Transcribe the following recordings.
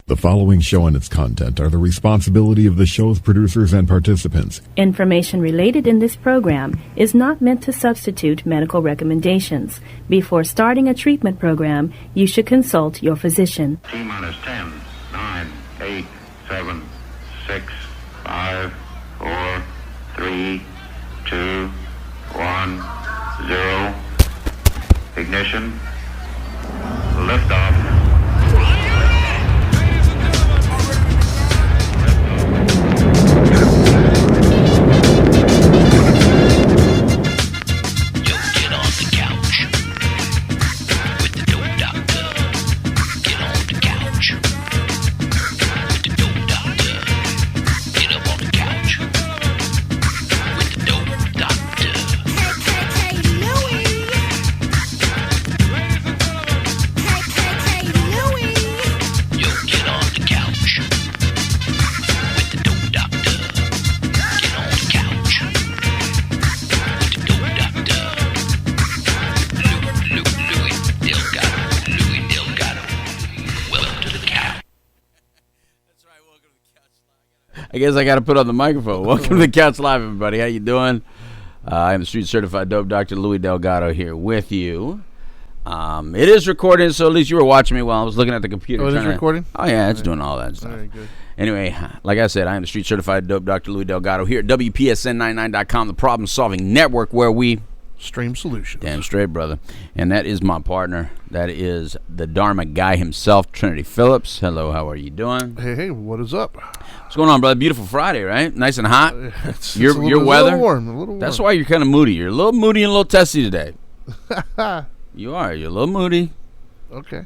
The following show and its content are the responsibility of the show's producers and participants. Information related in this program is not meant to substitute medical recommendations. Before starting a treatment program, you should consult your physician. T-minus 10, 9, 8, 7, 6, 5, 4, 3, 2, 1, 0. Ignition. Liftoff. I guess I got to put on the microphone. Welcome to the Couch Live, everybody. How you doing? I am the street certified dope Dr. Louis Delgado here with you. It is recording, so at least you were watching me while I was looking at the computer. Oh, it is recording? Oh, yeah, it's doing all that stuff. Very good. Anyway, like I said, I am the street certified dope Dr. Louis Delgado here at WPSN99.com, the problem-solving network where we... Stream solutions. Damn straight, brother. And that is my partner. That is the Dharma Guy himself, Trinity Phillips. Hello, how are you doing? Hey, what is up? What's going on, brother? Beautiful Friday, right? Nice and hot. It's your weather. A little warm. That's why you're kind of moody. You're a little moody and a little testy today. You are. You're a little moody. Okay.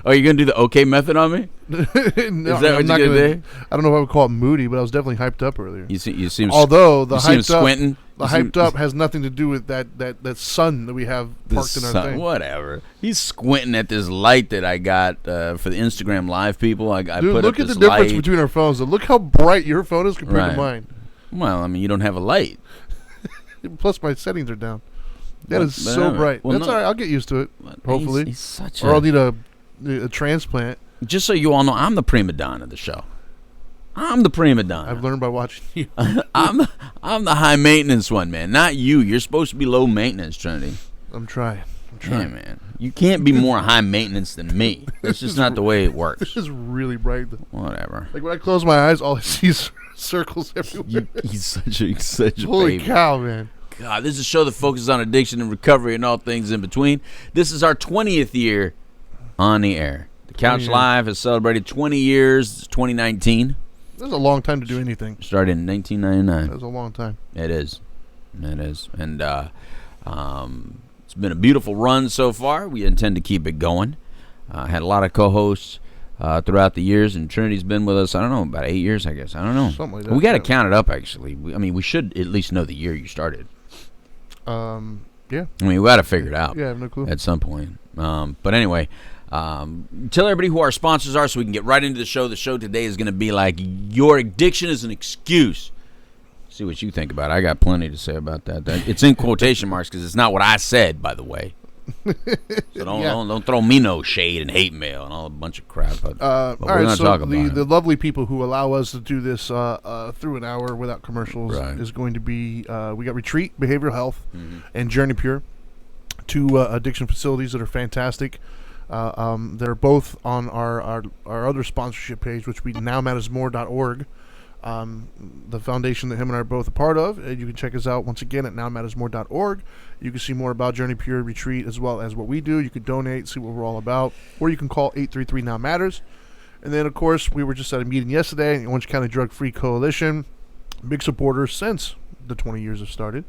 Oh, you're gonna do the okay method on me? No, is that what you're gonna do? I don't know if I would call it moody, but I was definitely hyped up earlier. You seem. Although the hyped squinting. The hyped up has nothing to do with that sun that we have parked in our thing. Whatever. He's squinting at this light that I got for the Instagram Live people. I Dude, put look up at the this difference light. between our phones. Look how bright your phone is compared to mine. Well, I mean, you don't have a light. Plus, my settings are down. That is so bright. Well, that's all right. I'll get used to it. Hopefully, he's such or I'll need a transplant. Just so you all know, I'm the prima donna of the show. I'm the prima donna. I've learned by watching you. I'm the high maintenance one, man. Not you. You're supposed to be low maintenance, Trinity. I'm trying. Yeah, man. You can't be more high maintenance than me. That's just not the way it works. This is really bright. Whatever. Like when I close my eyes, all I see is circles everywhere. He's such a Holy baby. cow, man. God, this is a show that focuses on addiction and recovery and all things in between. This is our 20th year on the air. The Couch Live has celebrated 20 years. It's 2019. That's a long time to do anything. Started in 1999. That's a long time. It is. And it's been a beautiful run so far. We intend to keep it going. Had a lot of co-hosts throughout the years, and Trinity's been with us, I don't know, about 8 years, I guess. I don't know. Something like that. We got to count it up, actually. We should at least know the year you started. Yeah. We got to figure it out. Yeah, I have no clue. At some point. But anyway... tell everybody who our sponsors are so we can get right into the show. The show today is going to be like, your addiction is an excuse. See what you think about it. I got plenty to say about that. It's in quotation marks because it's not what I said, by the way. So don't throw me no shade and hate mail and all a bunch of crap. But all we're right, going to talk about it. The lovely people who allow us to do this through an hour without commercials is going to be, we got Retreat Behavioral Health and Journey Pure, two addiction facilities that are fantastic. They're both on our other sponsorship page, which would be nowmattersmore.org. The foundation that him and I are both a part of. You can check us out once again at nowmattersmore.org. You can see more about Journey Pure Retreat as well as what we do. You can donate, see what we're all about, or you can call 833-NOW-MATTERS. And then, of course, we were just at a meeting yesterday, the Orange County Drug Free Coalition, big supporters since the 20 years have started.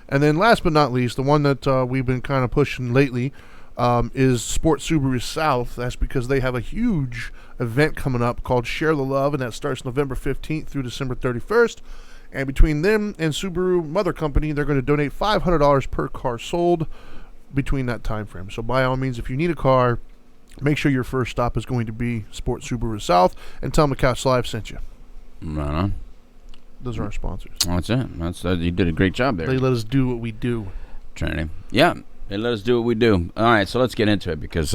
And then last but not least, the one that we've been kind of pushing lately is Sport Subaru South. That's because they have a huge event coming up called Share the Love, and that starts November 15th through December 31st. And between them and Subaru Mother Company, they're going to donate $500 per car sold between that time frame. So by all means, if you need a car, make sure your first stop is going to be Sport Subaru South, and tell them the Couch Live sent you. Right on. Those are our sponsors. That's it. You did a great job there. They let us do what we do. Trinity. Yeah, they let us do what we do. All right, so let's get into it because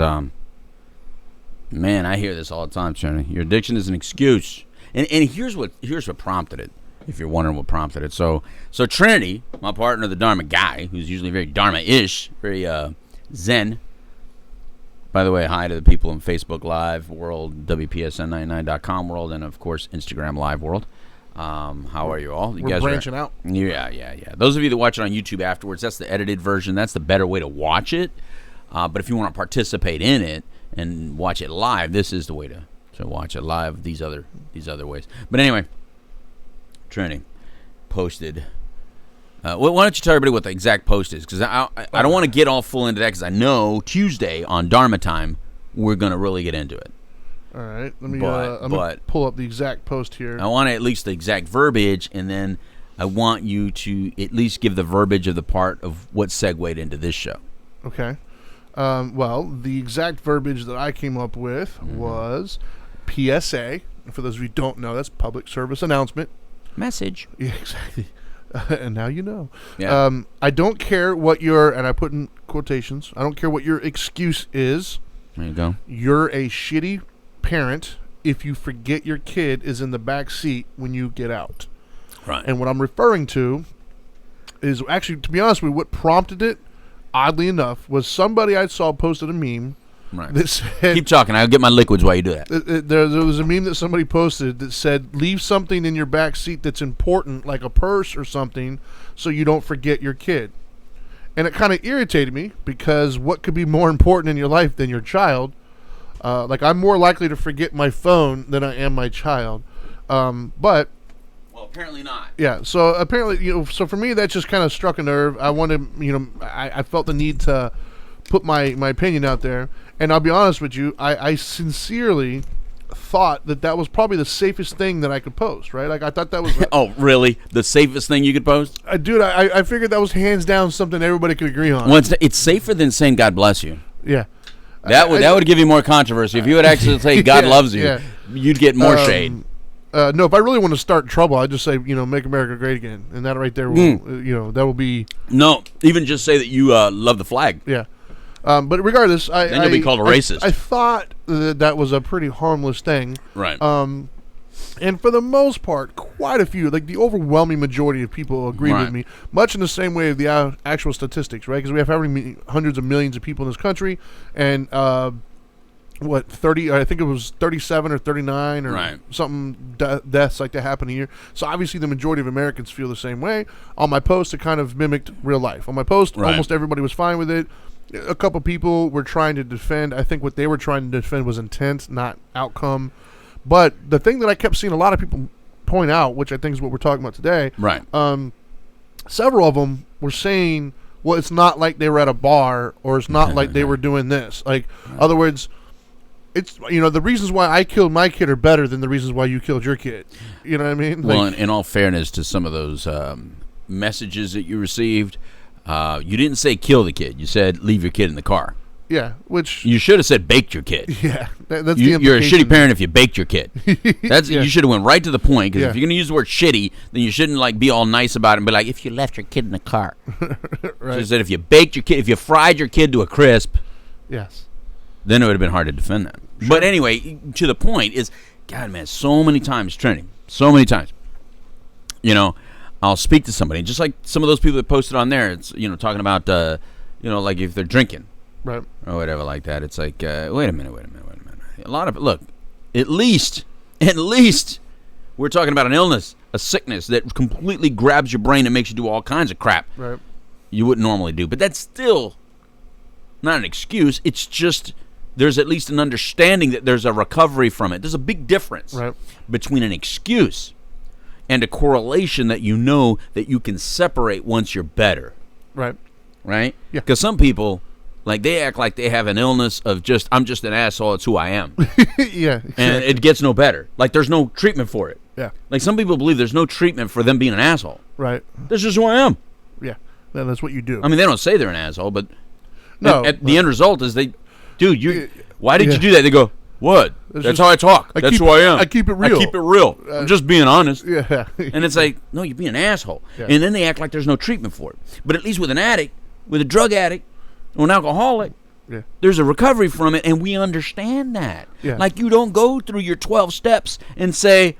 Man, I hear this all the time, Trinity. Your addiction is an excuse. And here's what prompted it, if you're wondering what prompted it. So Trinity, my partner, the Dharma Guy, who's usually very Dharma-ish, very zen. By the way, hi to the people in Facebook Live world, WPSN99.com world, and, of course, Instagram Live world. How are you all? You We're guys branching out. Yeah. Those of you that watch it on YouTube afterwards, that's the edited version. That's the better way to watch it. But if you want to participate in it and watch it live, this is the way to watch it live. These other ways. But anyway, Trinity posted. Why don't you tell everybody what the exact post is? Because I don't want to get all full into that, because I know Tuesday on Dharma Time we're going to really get into it. All right, let me pull up the exact post here. I want at least the exact verbiage, and then I want you to at least give the verbiage of the part of what segued into this show. Okay. Well, the exact verbiage that I came up with was PSA. For those of you who don't know, that's public service announcement. Message. Yeah, exactly. And now you know. Yeah. I don't care what your, and I put in quotations, I don't care what your excuse is. There you go. You're a shitty parent if you forget your kid is in the back seat when you get out. Right. And what I'm referring to is actually, to be honest with you, what prompted it, oddly enough, was somebody I saw posted a meme that said... Keep talking. I'll get my liquids while you do that. There was a meme that somebody posted that said, leave something in your back seat that's important, like a purse or something, so you don't forget your kid. And it kind of irritated me, because what could be more important in your life than your child? Like, I'm more likely to forget my phone than I am my child. But... Well, apparently not. Yeah, so apparently, so for me, that just kind of struck a nerve. I wanted, I felt the need to put my opinion out there. And I'll be honest with you, I sincerely thought that was probably the safest thing that I could post, right? Like, I thought that was... Oh, really? The safest thing you could post? Dude, I figured that was hands down something everybody could agree on. Well, it's safer than saying God bless you. Yeah. That would give you more controversy. If you would actually say God loves you, you'd get more shade. No, if I really want to start trouble, I'd just say, make America great again. And that right there will, that will be... No, even just say that you love the flag. Yeah. But regardless, then you'll be called a racist. I thought that was a pretty harmless thing. Right. And for the most part, quite a few, like the overwhelming majority of people agree with me, much in the same way of the actual statistics, right? Because we have hundreds of millions of people in this country, and 30, I think it was 37 or 39 or something deaths like that happen a year. So obviously the majority of Americans feel the same way. On my post, it kind of mimicked real life. On my post, almost everybody was fine with it. A couple people were trying to defend. I think what they were trying to defend was intent, not outcome. But the thing that I kept seeing a lot of people point out, which I think is what we're talking about today, several of them were saying, well, it's not like they were at a bar, or it's not like they were doing this. Like, in other words, it's, the reasons why I killed my kid are better than the reasons why you killed your kid. You know what I mean? Well, in all fairness to some of those messages that you received, you didn't say kill the kid. You said leave your kid in the car. Yeah, which... You should have said baked your kid. Yeah, that's the you're a shitty parent if you baked your kid. That's You should have went right to the point, because if you're going to use the word shitty, then you shouldn't, be all nice about it and be like, if you left your kid in the car. Right. So said if you baked your kid, if you fried your kid to a crisp... Yes. Then it would have been hard to defend that. Sure. But anyway, to the point is, God, man, so many times, Trinity, so many times, I'll speak to somebody, just like some of those people that posted on there, it's, talking about, like if they're drinking. Right. Or whatever like that. It's like, wait a minute. A lot of, look, at least, we're talking about an illness, a sickness that completely grabs your brain and makes you do all kinds of crap you wouldn't normally do. But that's still not an excuse. It's just, there's at least an understanding that there's a recovery from it. There's a big difference between an excuse and a correlation that that you can separate once you're better. Right. Right? Yeah. Because some people... they act like they have an illness of I'm just an asshole, it's who I am. Yeah. Exactly. And it gets no better. Like, there's no treatment for it. Yeah. Like, some people believe there's no treatment for them being an asshole. Right. That's just who I am. Yeah. Then that's what you do. I mean, they don't say they're an asshole, but the end result is why did you do that? They go, what? That's how I talk. That's who I am. I keep it real. I'm just being honest. Yeah. And it's like, no, you're being an asshole. Yeah. And then they act like there's no treatment for it. But at least with an addict, with a drug addict, or an alcoholic, Yeah. There's a recovery from it, and we understand that. Yeah. Like, you don't go through your 12 steps and say,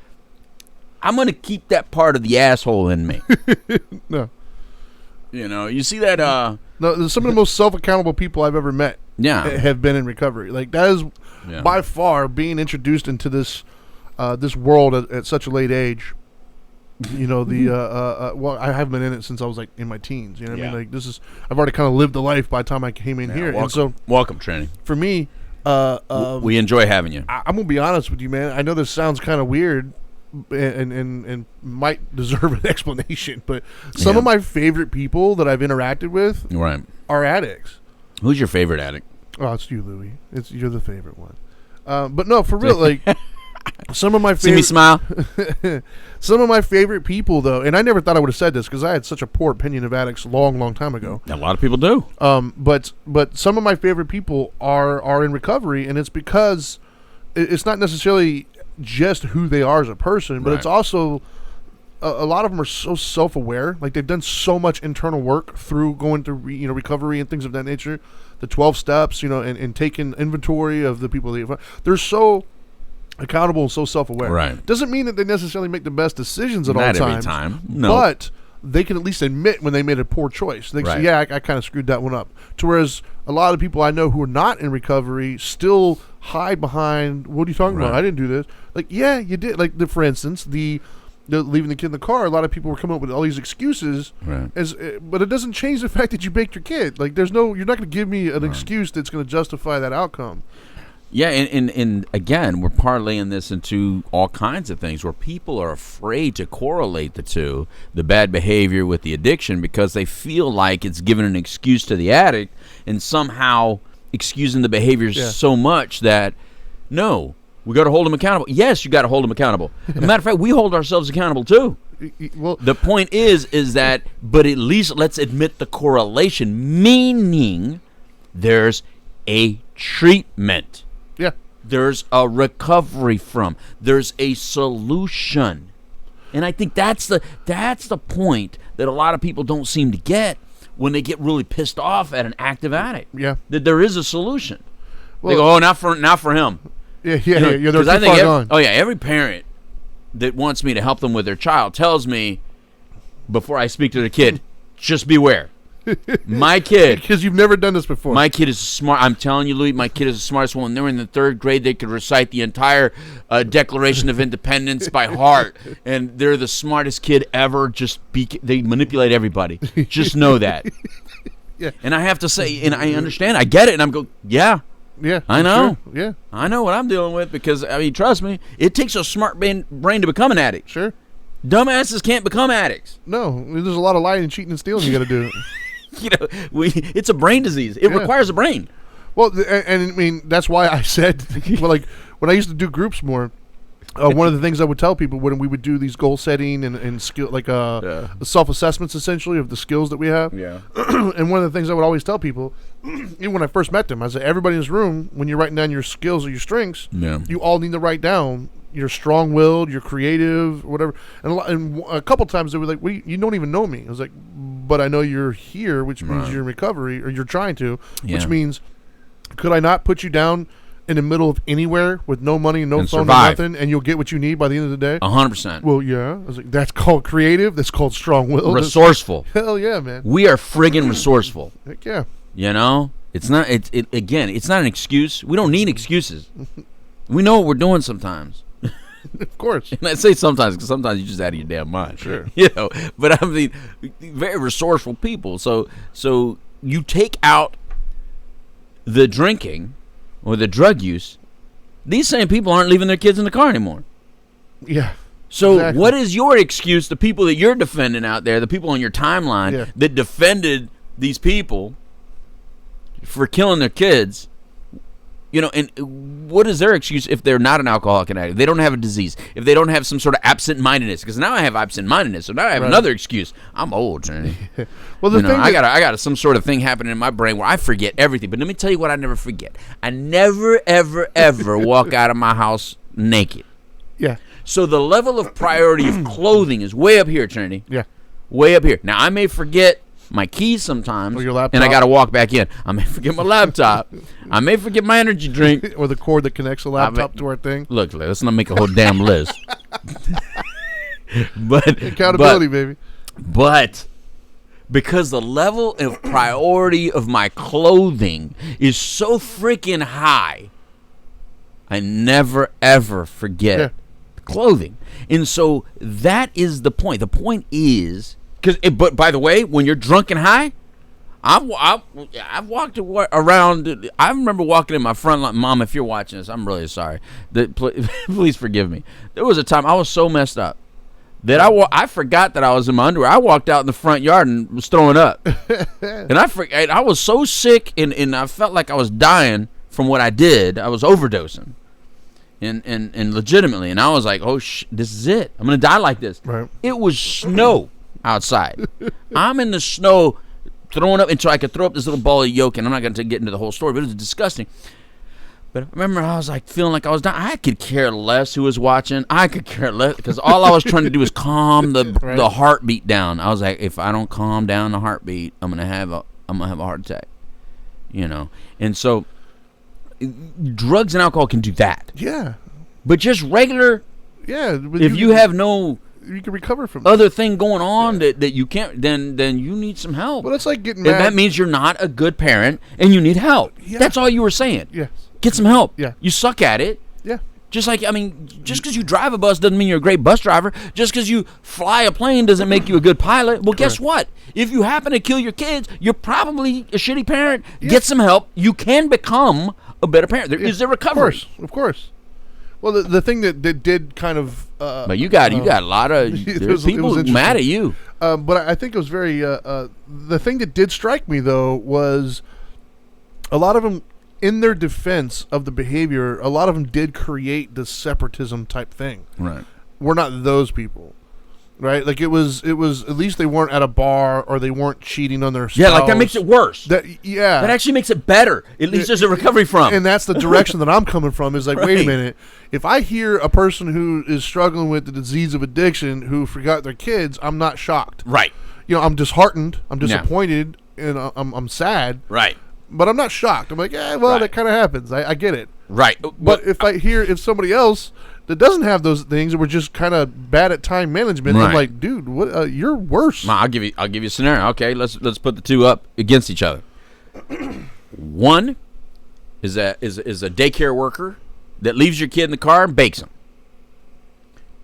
I'm going to keep that part of the asshole in me. No. You know, you see that? No, some of the most self-accountable people I've ever met have been in recovery. Like, that is by far being introduced into this this world at such a late age. You know, well, I haven't been in it since I was like in my teens. You know what I mean? Like, I've already kind of lived the life by the time I came in here. Welcome, and so, welcome, Trinity. For me, we enjoy having you. I'm gonna be honest with you, man. I know this sounds kind of weird, and might deserve an explanation, but some of my favorite people that I've interacted with are addicts. Who's your favorite addict? Oh, it's you, Louie. You're the favorite one. But no, for real, like some of my favorite. See me smile. Some of my favorite people, though, and I never thought I would have said this because I had such a poor opinion of addicts long time ago. A lot of people do. But some of my favorite people are in recovery, and it's because it's not necessarily just who they are as a person, but it's also a lot of them are so self-aware. Like, they've done so much internal work through going through recovery and things of that nature, the 12 steps, and taking inventory of the people they're so accountable and so self-aware. Right. Doesn't mean that they necessarily make the best decisions at all times. Not every time. No. But they can at least admit when they made a poor choice. They say, yeah, I kind of screwed that one up. To whereas a lot of people I know who are not in recovery still hide behind, what are you talking about? I didn't do this. Like, yeah, you did. Like, for instance, the leaving the kid in the car, a lot of people were coming up with all these excuses. But it doesn't change the fact that you baked your kid. Like, you're not going to give me an excuse that's going to justify that outcome. Yeah, and again, we're parlaying this into all kinds of things where people are afraid to correlate the two, the bad behavior with the addiction, because they feel like it's giving an excuse to the addict and somehow excusing the behavior so much that, no, we got to hold them accountable. Yes, you got to hold them accountable. As a matter of fact, we hold ourselves accountable too. Well, the point is that, but at least let's admit the correlation, meaning there's a treatment. Yeah. There's a recovery from. There's a solution. And I think that's the point that a lot of people don't seem to get when they get really pissed off at an active addict. Yeah. That there is a solution. Well, they go, oh, not for him. Yeah, they're too far gone. Oh yeah, every parent that wants me to help them with their child tells me before I speak to the kid, just beware. My kid, because you've never done this before. My kid is smart. I'm telling you, Louis, my kid is the smartest one. When they were in the 3rd grade, they could recite the entire Declaration of Independence by heart, and they're the smartest kid ever. They manipulate everybody. Just know that. Yeah. And I have to say, and I understand, I get it, and I'm going, yeah, I know. Sure. Yeah, I know what I'm dealing with because I mean, trust me, it takes a smart brain to become an addict. Sure. Dumbasses can't become addicts. No, there's a lot of lying and cheating and stealing you got to do. It's a brain disease. It requires a brain. Well, and I mean, that's why I said, well, like, when I used to do groups more, one of the things I would tell people when we would do these goal setting and skill, like self-assessments, essentially, of the skills that we have. Yeah. And one of the things I would always tell people, even when I first met them, I said, everybody in this room, when you're writing down your skills or your strengths, you all need to write down you're strong-willed, you're creative, whatever. And a couple times they were like, well, you don't even know me. I was like, but I know you're here, which means you're in recovery, or you're trying to, which means, could I not put you down in the middle of anywhere with no money, no phone, no nothing, and you'll get what you need by the end of the day? 100%. Well, yeah. I was like, that's called creative. That's called strong-willed. Resourceful. Hell yeah, man. We are friggin' resourceful. Heck yeah. You know? It's not, again, it's not an excuse. We don't need excuses. We know what we're doing sometimes. Of course. And I say sometimes because sometimes you're just out of your damn mind. Sure. You know, but I mean, very resourceful people. So you take out the drinking or the drug use, these same people aren't leaving their kids in the car anymore. Yeah. So what is your excuse, the people that you're defending out there, the people on your timeline that defended these people for killing their kids? You know, and what is their excuse if they're not an alcoholic and addict? They don't have a disease. If they don't have some sort of absent-mindedness, because now I have absent-mindedness, so now I have another excuse. I'm old, Trinity. Well, the thing I got some sort of thing happening in my brain where I forget everything. But let me tell you what I never forget. I never, ever, ever walk out of my house naked. Yeah. So the level of priority of clothing is way up here, Trinity. Yeah. Way up here. Now I may forget my keys sometimes, or your laptop, and I got to walk back in. I may forget my laptop. I may forget my energy drink. Or the cord that connects the laptop to our thing. Look, let's not make a whole damn list. But accountability, baby. But because the level of priority of my clothing is so freaking high, I never, ever forget clothing. And so that is the point. The point is, but by the way, when you're drunk and high, I've walked around. I remember walking in my front line. Mom, if you're watching this, I'm really sorry. Please forgive me. There was a time I was so messed up that I forgot that I was in my underwear. I walked out in the front yard and was throwing up. And I was so sick and I felt like I was dying from what I did. I was overdosing. And legitimately. And I was like, oh, this is it. I'm going to die like this. Right. It was snow outside. I'm in the snow throwing up until I could throw up this little ball of yolk. And I'm not going to get into the whole story, but it was disgusting. But I remember I was like feeling like I was dying. I could care less who was watching. I could care less because all I was trying to do was calm the heartbeat down. I was like, if I don't calm down the heartbeat, I'm gonna have a heart attack. And so drugs and alcohol can do that. Yeah. But just regular. Yeah. If you have no, you can recover from other thing going on that you can't, then you need some help. Well, it's like getting mad. And that means you're not a good parent and you need help. Yeah. That's all you were saying. Yes. Get some help. Yeah. You suck at it. Yeah. Just because you drive a bus doesn't mean you're a great bus driver. Just because you fly a plane doesn't make you a good pilot. Well, guess what? If you happen to kill your kids, you're probably a shitty parent. Yeah. Get some help. You can become a better parent. There is a recovery. Of course. Well, the thing that did kind of... but you got a lot of... There's people mad at you. But I think it was very... the thing that did strike me, though, was a lot of them... In their defense of the behavior, a lot of them did create this separatism type thing. Right. We're not those people. Right? Like it was at least they weren't at a bar or they weren't cheating on their spouse. Yeah, like that makes it worse. That actually makes it better. At least there's a recovery from. And that's the direction that I'm coming from is like, wait a minute. If I hear a person who is struggling with the disease of addiction who forgot their kids, I'm not shocked. Right. I'm disheartened, I'm disappointed, and I'm sad. Right. But I'm not shocked. I'm like, that kind of happens. I get it. Right. But if somebody else that doesn't have those things and we're just kind of bad at time management, I'm like, dude, what? You're worse. I'll give you a scenario. Okay, let's put the two up against each other. One is a daycare worker that leaves your kid in the car and bakes him.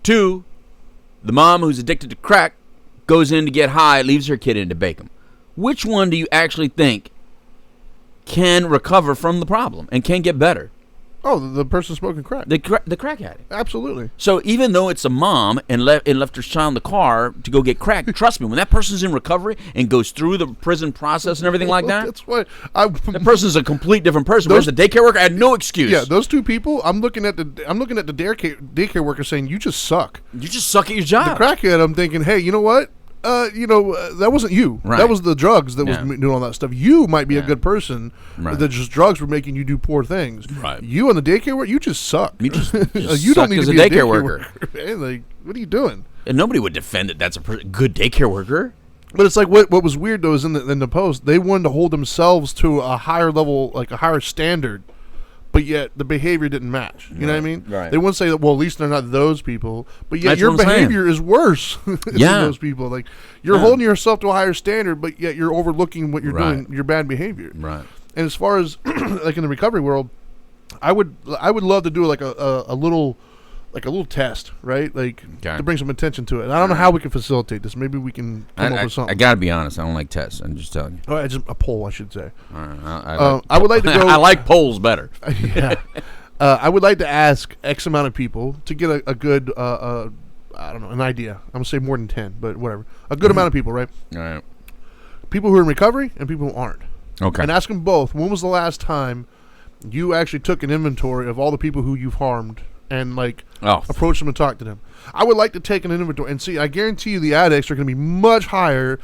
Two, the mom who's addicted to crack goes in to get high, leaves her kid in to bake him. Which one do you actually think can recover from the problem and can get better? Oh, the person smoking crack. The crack addict. Absolutely. So even though it's a mom and left her child in the car to go get crack, trust me, when that person's in recovery and goes through the prison process and everything like that, that's why that person's a complete different person. Whereas the daycare worker had no excuse. Yeah, those two people. I'm looking at the daycare worker saying, "You just suck. You just suck at your job." The crackhead, I'm thinking, hey, you know what? That wasn't you. Right. That was the drugs that was doing all that stuff. You might be a good person. Right. That just drugs were making you do poor things. Right. You on the daycare work, you just suck. You just you suck don't need as to a be daycare worker. Like, what are you doing? And nobody would defend that that's a good daycare worker. But it's like what was weird though is in the post they wanted to hold themselves to a higher level, like a higher standard. But yet the behavior didn't match. You know what I mean? Right. They wouldn't say that. Well, at least they're not those people. But yet That's your what I'm behavior saying. is worse than those people. Like you're holding yourself to a higher standard, but yet you're overlooking what you're doing, your bad behavior. Right. And as far as like in the recovery world, I would love to do like a little test, right? Like to bring some attention to it. And I don't know how we can facilitate this. Maybe we can come up with something. I gotta be honest. I don't like tests. I'm just telling you. Oh, just a poll, I should say. All right. I would like to go. I like polls better. Yeah. I would like to ask X amount of people to get a good, I don't know, an idea. I'm going to say more than 10, but whatever. A good amount of people, right? All right. People who are in recovery and people who aren't. Okay. And ask them both, when was the last time you actually took an inventory of all the people who you've harmed and, approached them and talked to them? I would like to take an inventory and see, I guarantee you the addicts are going to be much higher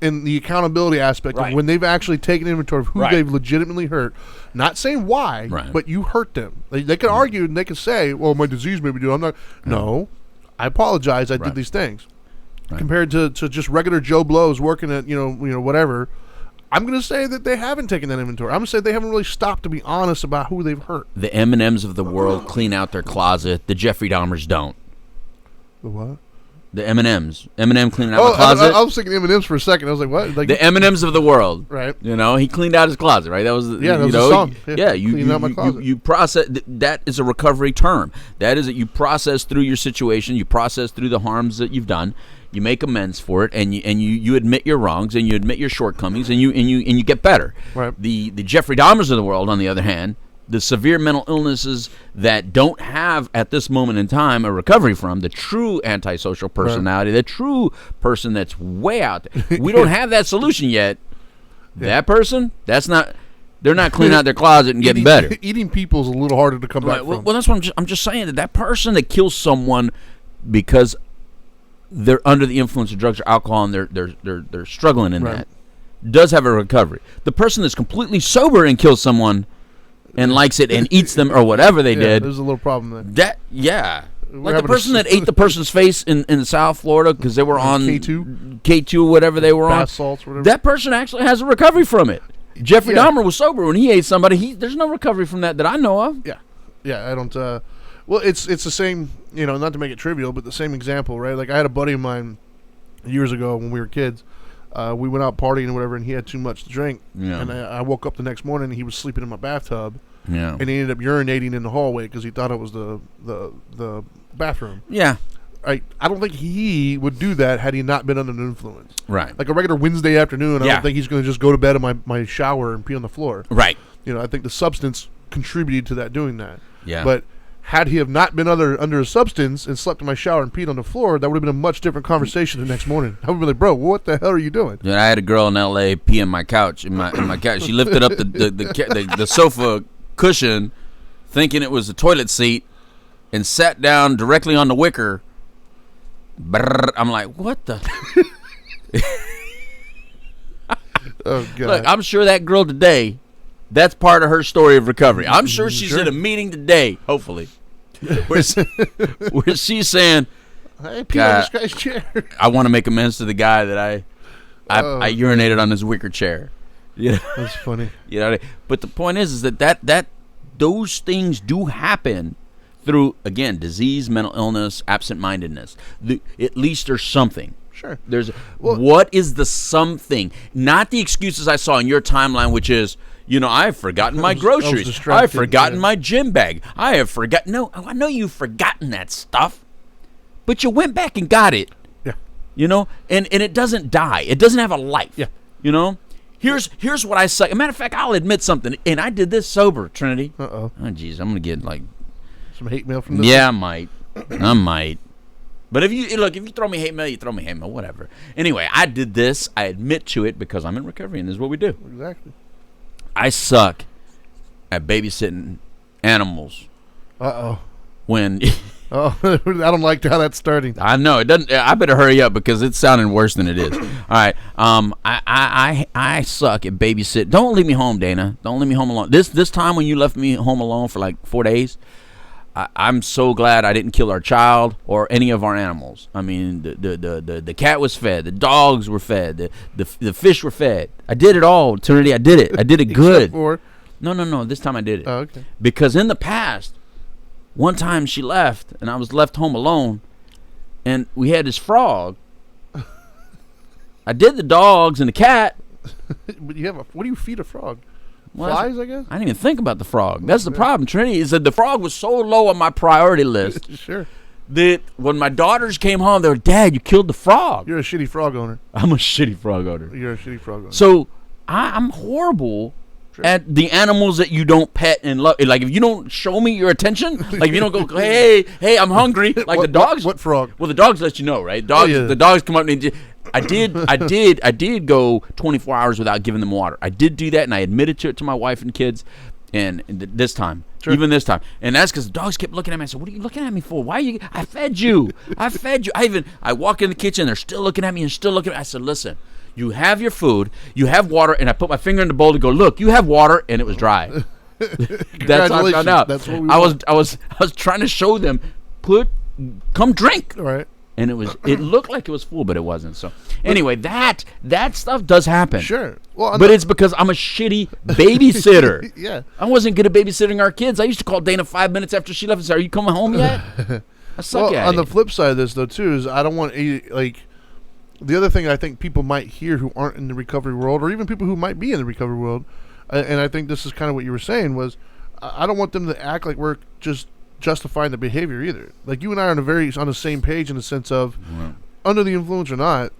in the accountability aspect of when they've actually taken inventory of who they've legitimately hurt. Not saying why, but you hurt them. They can argue and they can say, well, my disease made me do it. I'm not. No, I apologize. I did these things. compared to just regular Joe Blows working at whatever, I'm going to say that they haven't taken that inventory. I'm going to say they haven't really stopped to be honest about who they've hurt. The M&Ms of the world clean out their closet. The Jeffrey Dahmers don't. The what? The M&Ms. Eminem cleaning out my closet. I was thinking M&Ms for a second. I was like, what? Like, the M&Ms of the world. Right. He cleaned out his closet, right? That was that was a song. Cleaned out my closet. You process. That is a recovery term. That is that you process through your situation. You process through the harms that you've done. You make amends for it, and you admit your wrongs, and you admit your shortcomings, and you get better. Right. The Jeffrey Dahmers of the world, on the other hand, the severe mental illnesses that don't have at this moment in time a recovery from, the true antisocial personality, the true person that's way out there. We don't have that solution yet. That person, they're not cleaning out their closet and getting better. Eating people's a little harder to come back from. Well, that's what I'm just saying, that person that kills someone because they're under the influence of drugs or alcohol and they're struggling in that does have a recovery. The person that's completely sober and kills someone and likes it and eats them or whatever they did. There's a little problem there. Like the person that ate the person's face in South Florida because they were on K2 whatever they were on. Bath salts, whatever. That person actually has a recovery from it. Jeffrey Dahmer was sober when he ate somebody. There's no recovery from that I know of. Yeah, I don't. Well, it's the same. Not to make it trivial, but the same example, right? Like I had a buddy of mine years ago when we were kids. We went out partying and whatever, and he had too much to drink. Yeah. And I woke up the next morning, and he was sleeping in my bathtub. Yeah. And he ended up urinating in the hallway because he thought it was the bathroom. Yeah. I don't think he would do that had he not been under the influence. Right. Like a regular Wednesday afternoon, I don't think he's going to just go to bed in my shower and pee on the floor. Right. I think the substance contributed to that doing that. Yeah. But had he have not been under a substance and slept in my shower and peed on the floor, that would have been a much different conversation the next morning. I would be like, bro, what the hell are you doing? I had a girl in L.A. pee in my couch. In my couch, she lifted up the sofa cushion, thinking it was a toilet seat, and sat down directly on the wicker. Brrr, I'm like, what the? Oh God! Look, I'm sure that girl today, that's part of her story of recovery. I'm sure she's in a meeting today, hopefully, where she's saying, "I peed on this guy's chair. I want to make amends to the guy that I urinated on his wicker chair." That's funny. But the point is that those things do happen through, again, disease, mental illness, absent-mindedness. At least there's something. Sure. What is the something? Not the excuses I saw in your timeline, which is, I've forgotten my groceries. I've forgotten my gym bag. I have forgotten. No, I know you've forgotten that stuff, but you went back and got it. Yeah. And it doesn't die. It doesn't have a life. Yeah. Here's what I suck. As a matter of fact, I'll admit something, and I did this sober, Trinity. Oh, geez, I'm gonna get some hate mail from this. Yeah, I might. But if you throw me hate mail, you throw me hate mail, whatever. Anyway, I did this. I admit to it because I'm in recovery, and this is what we do. Exactly. I suck at babysitting animals. When I don't like how that's starting. I know it doesn't. I better hurry up because it's sounding worse than it is. All right. I suck at babysitting. Don't leave me home, Dana. Don't leave me home alone. This time when you left me home alone for like 4 days, I'm so glad I didn't kill our child or any of our animals. I mean, the cat was fed, the dogs were fed, the fish were fed. I did it all, Trinity. I did it. I did it good. Except for... No. This time I did it. Oh, okay. Because in the past, one time she left, and I was left home alone, and we had this frog. I did the dogs and the cat. But what do you feed a frog? Well, flies, I guess? I didn't even think about the frog. That's the problem, Trinity, is that the frog was so low on my priority list Sure. that when my daughters came home, they were, Dad, you killed the frog. You're a shitty frog owner. I'm a shitty frog owner. You're a shitty frog owner. So I'm horrible at the animals that you don't pet and love. Like, if you don't show me your attention, like if you don't go, hey, I'm hungry, like the dogs. What frog? Well, the dogs let you know, right? Dogs. The dogs come up and I did go 24 hours without giving them water. I did do that, and I admitted to it to my wife and kids. And this time, even this time, and that's because the dogs kept looking at me. I said, "What are you looking at me for? Why are you? I fed you. I walk in the kitchen. They're still looking at me and still looking at me. I said, listen, you have your food, you have water, and I put my finger in the bowl to go, look, you have water, and it was dry. That's how I found out. That's what we I was trying to show them, come drink. All right. And it looked like it was full, but it wasn't. So anyway, that stuff does happen. Sure. Well, but it's because I'm a shitty babysitter. Yeah. I wasn't good at babysitting our kids. I used to call Dana 5 minutes after she left and say, "Are you coming home yet?" I suck at it. On the flip side of this, though, too, is I don't want the other thing I think people might hear who aren't in the recovery world, or even people who might be in the recovery world, and I think this is kind of what you were saying, was I don't want them to act like we're just justifying the behavior either. Like, you and I are on the same page in the sense of, under the influence or not,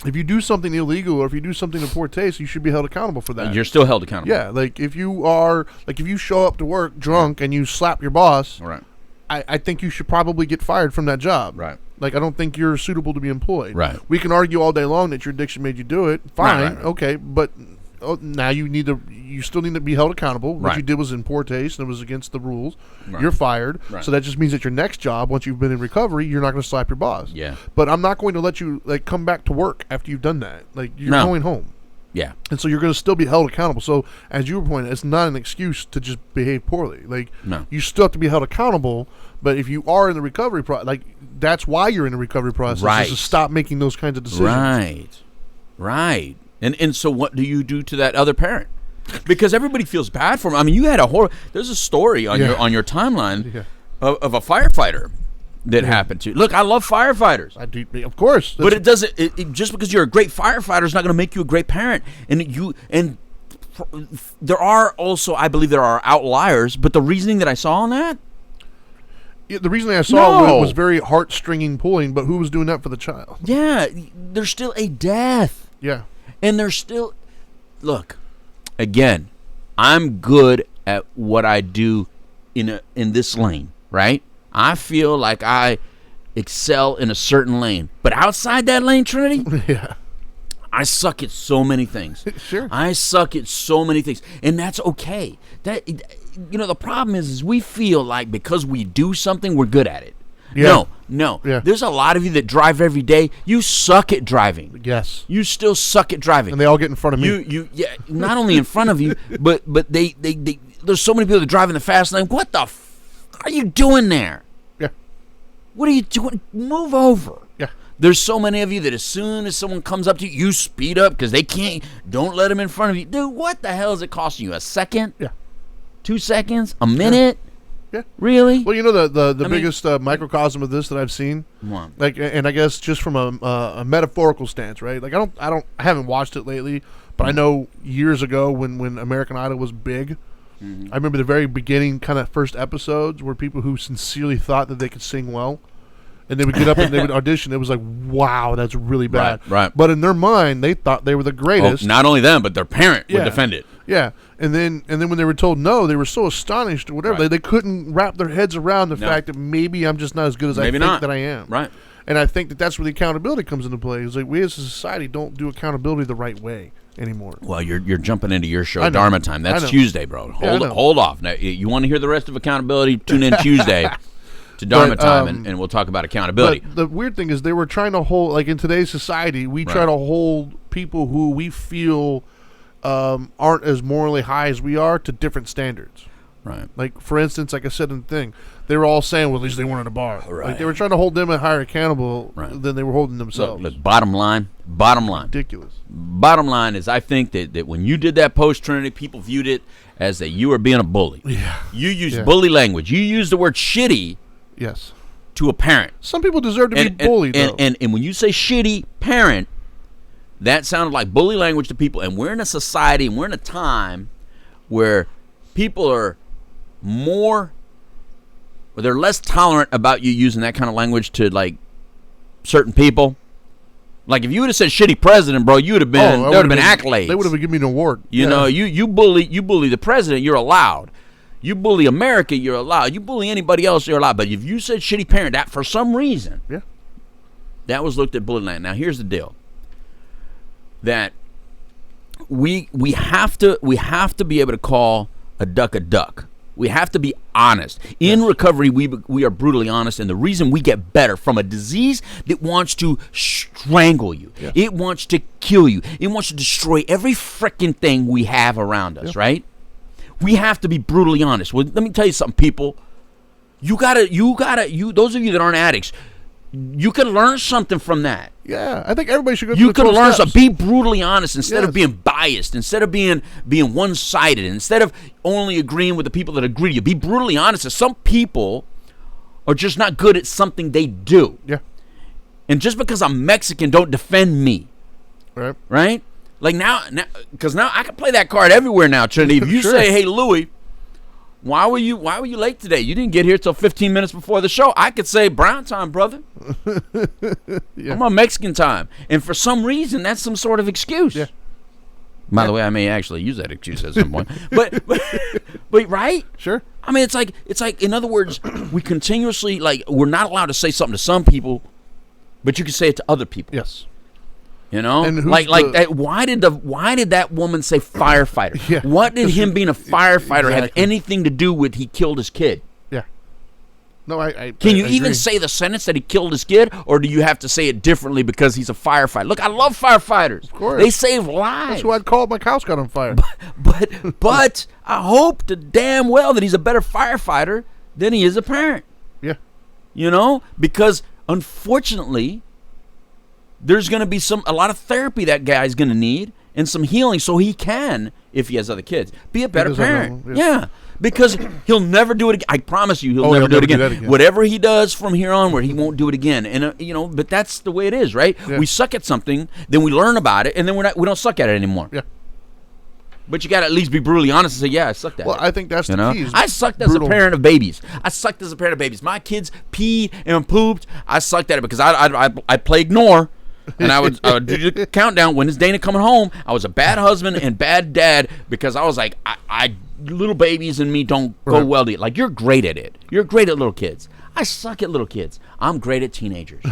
if you do something illegal or if you do something in poor taste, you should be held accountable for that. You're still held accountable. Yeah, like if you show up to work drunk and you slap your boss, right. I think you should probably get fired from that job. Right. Like, I don't think you're suitable to be employed. Right. We can argue all day long that your addiction made you do it. Fine. Right. Okay. But now you still need to be held accountable. What you did was in poor taste and it was against the rules. Right. You're fired. Right. So that just means that your next job, once you've been in recovery, you're not going to slap your boss. Yeah. But I'm not going to let you come back to work after you've done that. Like, you're going home. Yeah. And so you're going to still be held accountable. So as you were pointing, it's not an excuse to just behave poorly. Like, you still have to be held accountable. But if you are in the recovery process, that's why you're in the recovery process. Right. Is to stop making those kinds of decisions. Right. And so what do you do to that other parent? Because everybody feels bad for him. I mean, you had there's a story on your timeline of a firefighter that happened to. Look, I love firefighters. I do, of course. But it doesn't. Just because you're a great firefighter is not going to make you a great parent. And there are also, I believe, there are outliers. But the reasoning that I saw on that. Yeah, the reasoning I saw was very heart-stringing pulling. But who was doing that for the child? Yeah, there's still a death. Yeah. And there's still, look, again, I'm good at what I do in this lane, right? I feel like I excel in a certain lane, but outside that lane, Trinity, I suck at so many things. Sure, I suck at so many things, and that's okay. The problem is we feel like because we do something, we're good at it. Yeah. No. Yeah. There's a lot of you that drive every day. You suck at driving. Yes. You still suck at driving. And they all get in front of me. Yeah, not only in front of you, but they there's so many people that drive in the fast lane. What the are you doing there? Yeah. What are you doing? Move over. Yeah. There's so many of you that as soon as someone comes up to you, you speed up because they can't. Don't let them in front of you. Dude, what the hell is it costing you? A second? Yeah. 2 seconds? A minute? Yeah. Really? Well, the biggest microcosm of this that I've seen, and I guess just from a metaphorical stance, right? Like I haven't watched it lately, but I know years ago when American Idol was big, I remember the very beginning kind of first episodes were people who sincerely thought that they could sing well, and they would get up and they would audition. It was like, wow, that's really bad. Right. But in their mind, they thought they were the greatest. Not only them, but their parent would defend it. Yeah, and then when they were told no, they were so astonished or whatever. They couldn't wrap their heads around the fact that maybe I'm just not as good as I think that I am. Right. And I think that's where the accountability comes into play. It's like we as a society don't do accountability the right way anymore. Well, you're jumping into your show, Dharma Time. That's Tuesday, bro. Hold off. Now, you want to hear the rest of accountability? Tune in Tuesday to Dharma Time, and we'll talk about accountability. But the weird thing is they were trying to hold, like in today's society, we try to hold people who we feel aren't as morally high as we are to different standards. Right. Like, for instance, like I said in the thing, they were all saying, well, at least they weren't at a bar. Right. Like, they were trying to hold them higher accountable than they were holding themselves. Look, bottom line. Ridiculous. Bottom line is I think that when you did that post, Trinity, people viewed it as that you were being a bully. Yeah. You used bully language. You used the word shitty to a parent. Some people deserve to be bullied, though. And when you say shitty parent, that sounded like bully language to people. And we're in a society and we're in a time where people are they're less tolerant about you using that kind of language to, like, certain people. Like, if you would have said shitty president, bro, you would have been, there would have been accolades. They would have given me an award. You know, you bully the president, you're allowed. You bully America, you're allowed. You bully anybody else, you're allowed. But if you said shitty parent, that for some reason, that was looked at bullying land. Now, here's the deal. That we have to be able to call a duck. We have to be honest. In recovery, we are brutally honest, and the reason we get better from a disease that wants to strangle you, it wants to kill you, it wants to destroy every frickin' thing we have around us, right? We have to be brutally honest. Well, let me tell you something, people. You gotta. Those of you that aren't addicts, you can learn something from that. Yeah, I think everybody should go through You the can 12 learn steps. something. Be brutally honest instead of Yes. being biased, instead of being one-sided, instead of only agreeing with the people that agree with you. Be brutally honest. That some people are just not good at something they do. Yeah. And just because I'm Mexican, don't defend me. Right. Right? Like now, because now I can play that card everywhere now, Trinity. If you Sure. say, "Hey, Louie, why were you late today? You didn't get here till 15 minutes before the show." I could say, "Brown time, brother." Yeah. I'm on Mexican time, and for some reason, that's some sort of excuse. Yeah. By the way, I may actually use that excuse at some point, but right? Sure. I mean, it's like in other words, we continuously we're not allowed to say something to some people, but you can say it to other people. Yes. You know, And who's that, why did that woman say firefighter? Yeah. What did him being a firefighter have Exactly. anything to do with he killed his kid? Yeah. No, I Can you I even agree. say the sentence that he killed his kid, or do you have to say it differently because he's a firefighter? Look, I love firefighters. Of course. They save lives. That's who I'd call if my house got on fire. But I hope to damn well that he's a better firefighter than he is a parent. Yeah. You know, because unfortunately, there's going to be a lot of therapy that guy's going to need and some healing so he can, if he has other kids, be a better does have parent. another one, yeah. Yeah. Because he'll never do it again. I promise you, he'll Oh, never he'll do it never do again. that again. Whatever he does from here onward, he won't do it again. And but that's the way it is, right? Yeah. We suck at something, then we learn about it, and then we don't suck at it anymore. Yeah. But you got to at least be brutally honest and say, yeah, I sucked at it. Well, I think that's You the know? key. is I sucked brutal. as a parent of babies. My kids peed and pooped. I sucked at it because I play ignore. And I would do the countdown. When is Dana coming home? I was a bad husband and bad dad because I was like, I little babies and me don't go well together. Like, you're great at it. You're great at little kids. I suck at little kids. I'm great at teenagers.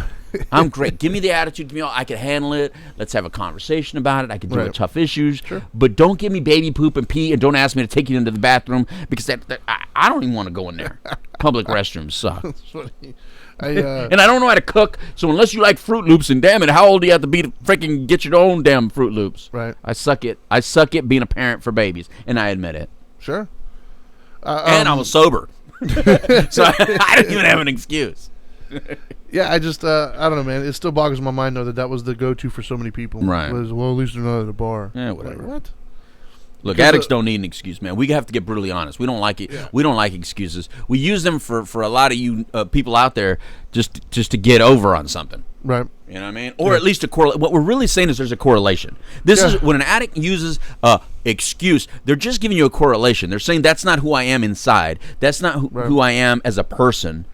I'm great. Give me the attitude. Give me all. I can handle it. Let's have a conversation about it. I can deal with tough issues. Sure. But don't give me baby poop and pee, and don't ask me to take you into the bathroom because I don't even want to go in there. Public restrooms suck. That's funny. And I don't know how to cook, so unless you like Fruit Loops, and damn it, how old do you have to be to freaking get your own damn Fruit Loops? Right. I suck at being a parent for babies, and I admit it. Sure. And I was sober. So I didn't even have an excuse. Yeah, I just I don't know, man. It still boggles my mind though that was the go-to for so many people. Right. Was, well, at least they're not at a bar. Yeah, whatever. Like, what? Look, Because addicts don't need an excuse, man. We have to get brutally honest. We don't like it. Yeah. We don't like excuses. We use them for a lot of you people out there just to get over on something. Right. You know what I mean? Or at least a correlation. What we're really saying is there's a correlation. This is when an addict uses a excuse, they're just giving you a correlation. They're saying that's not who I am inside. That's not who I am as a person.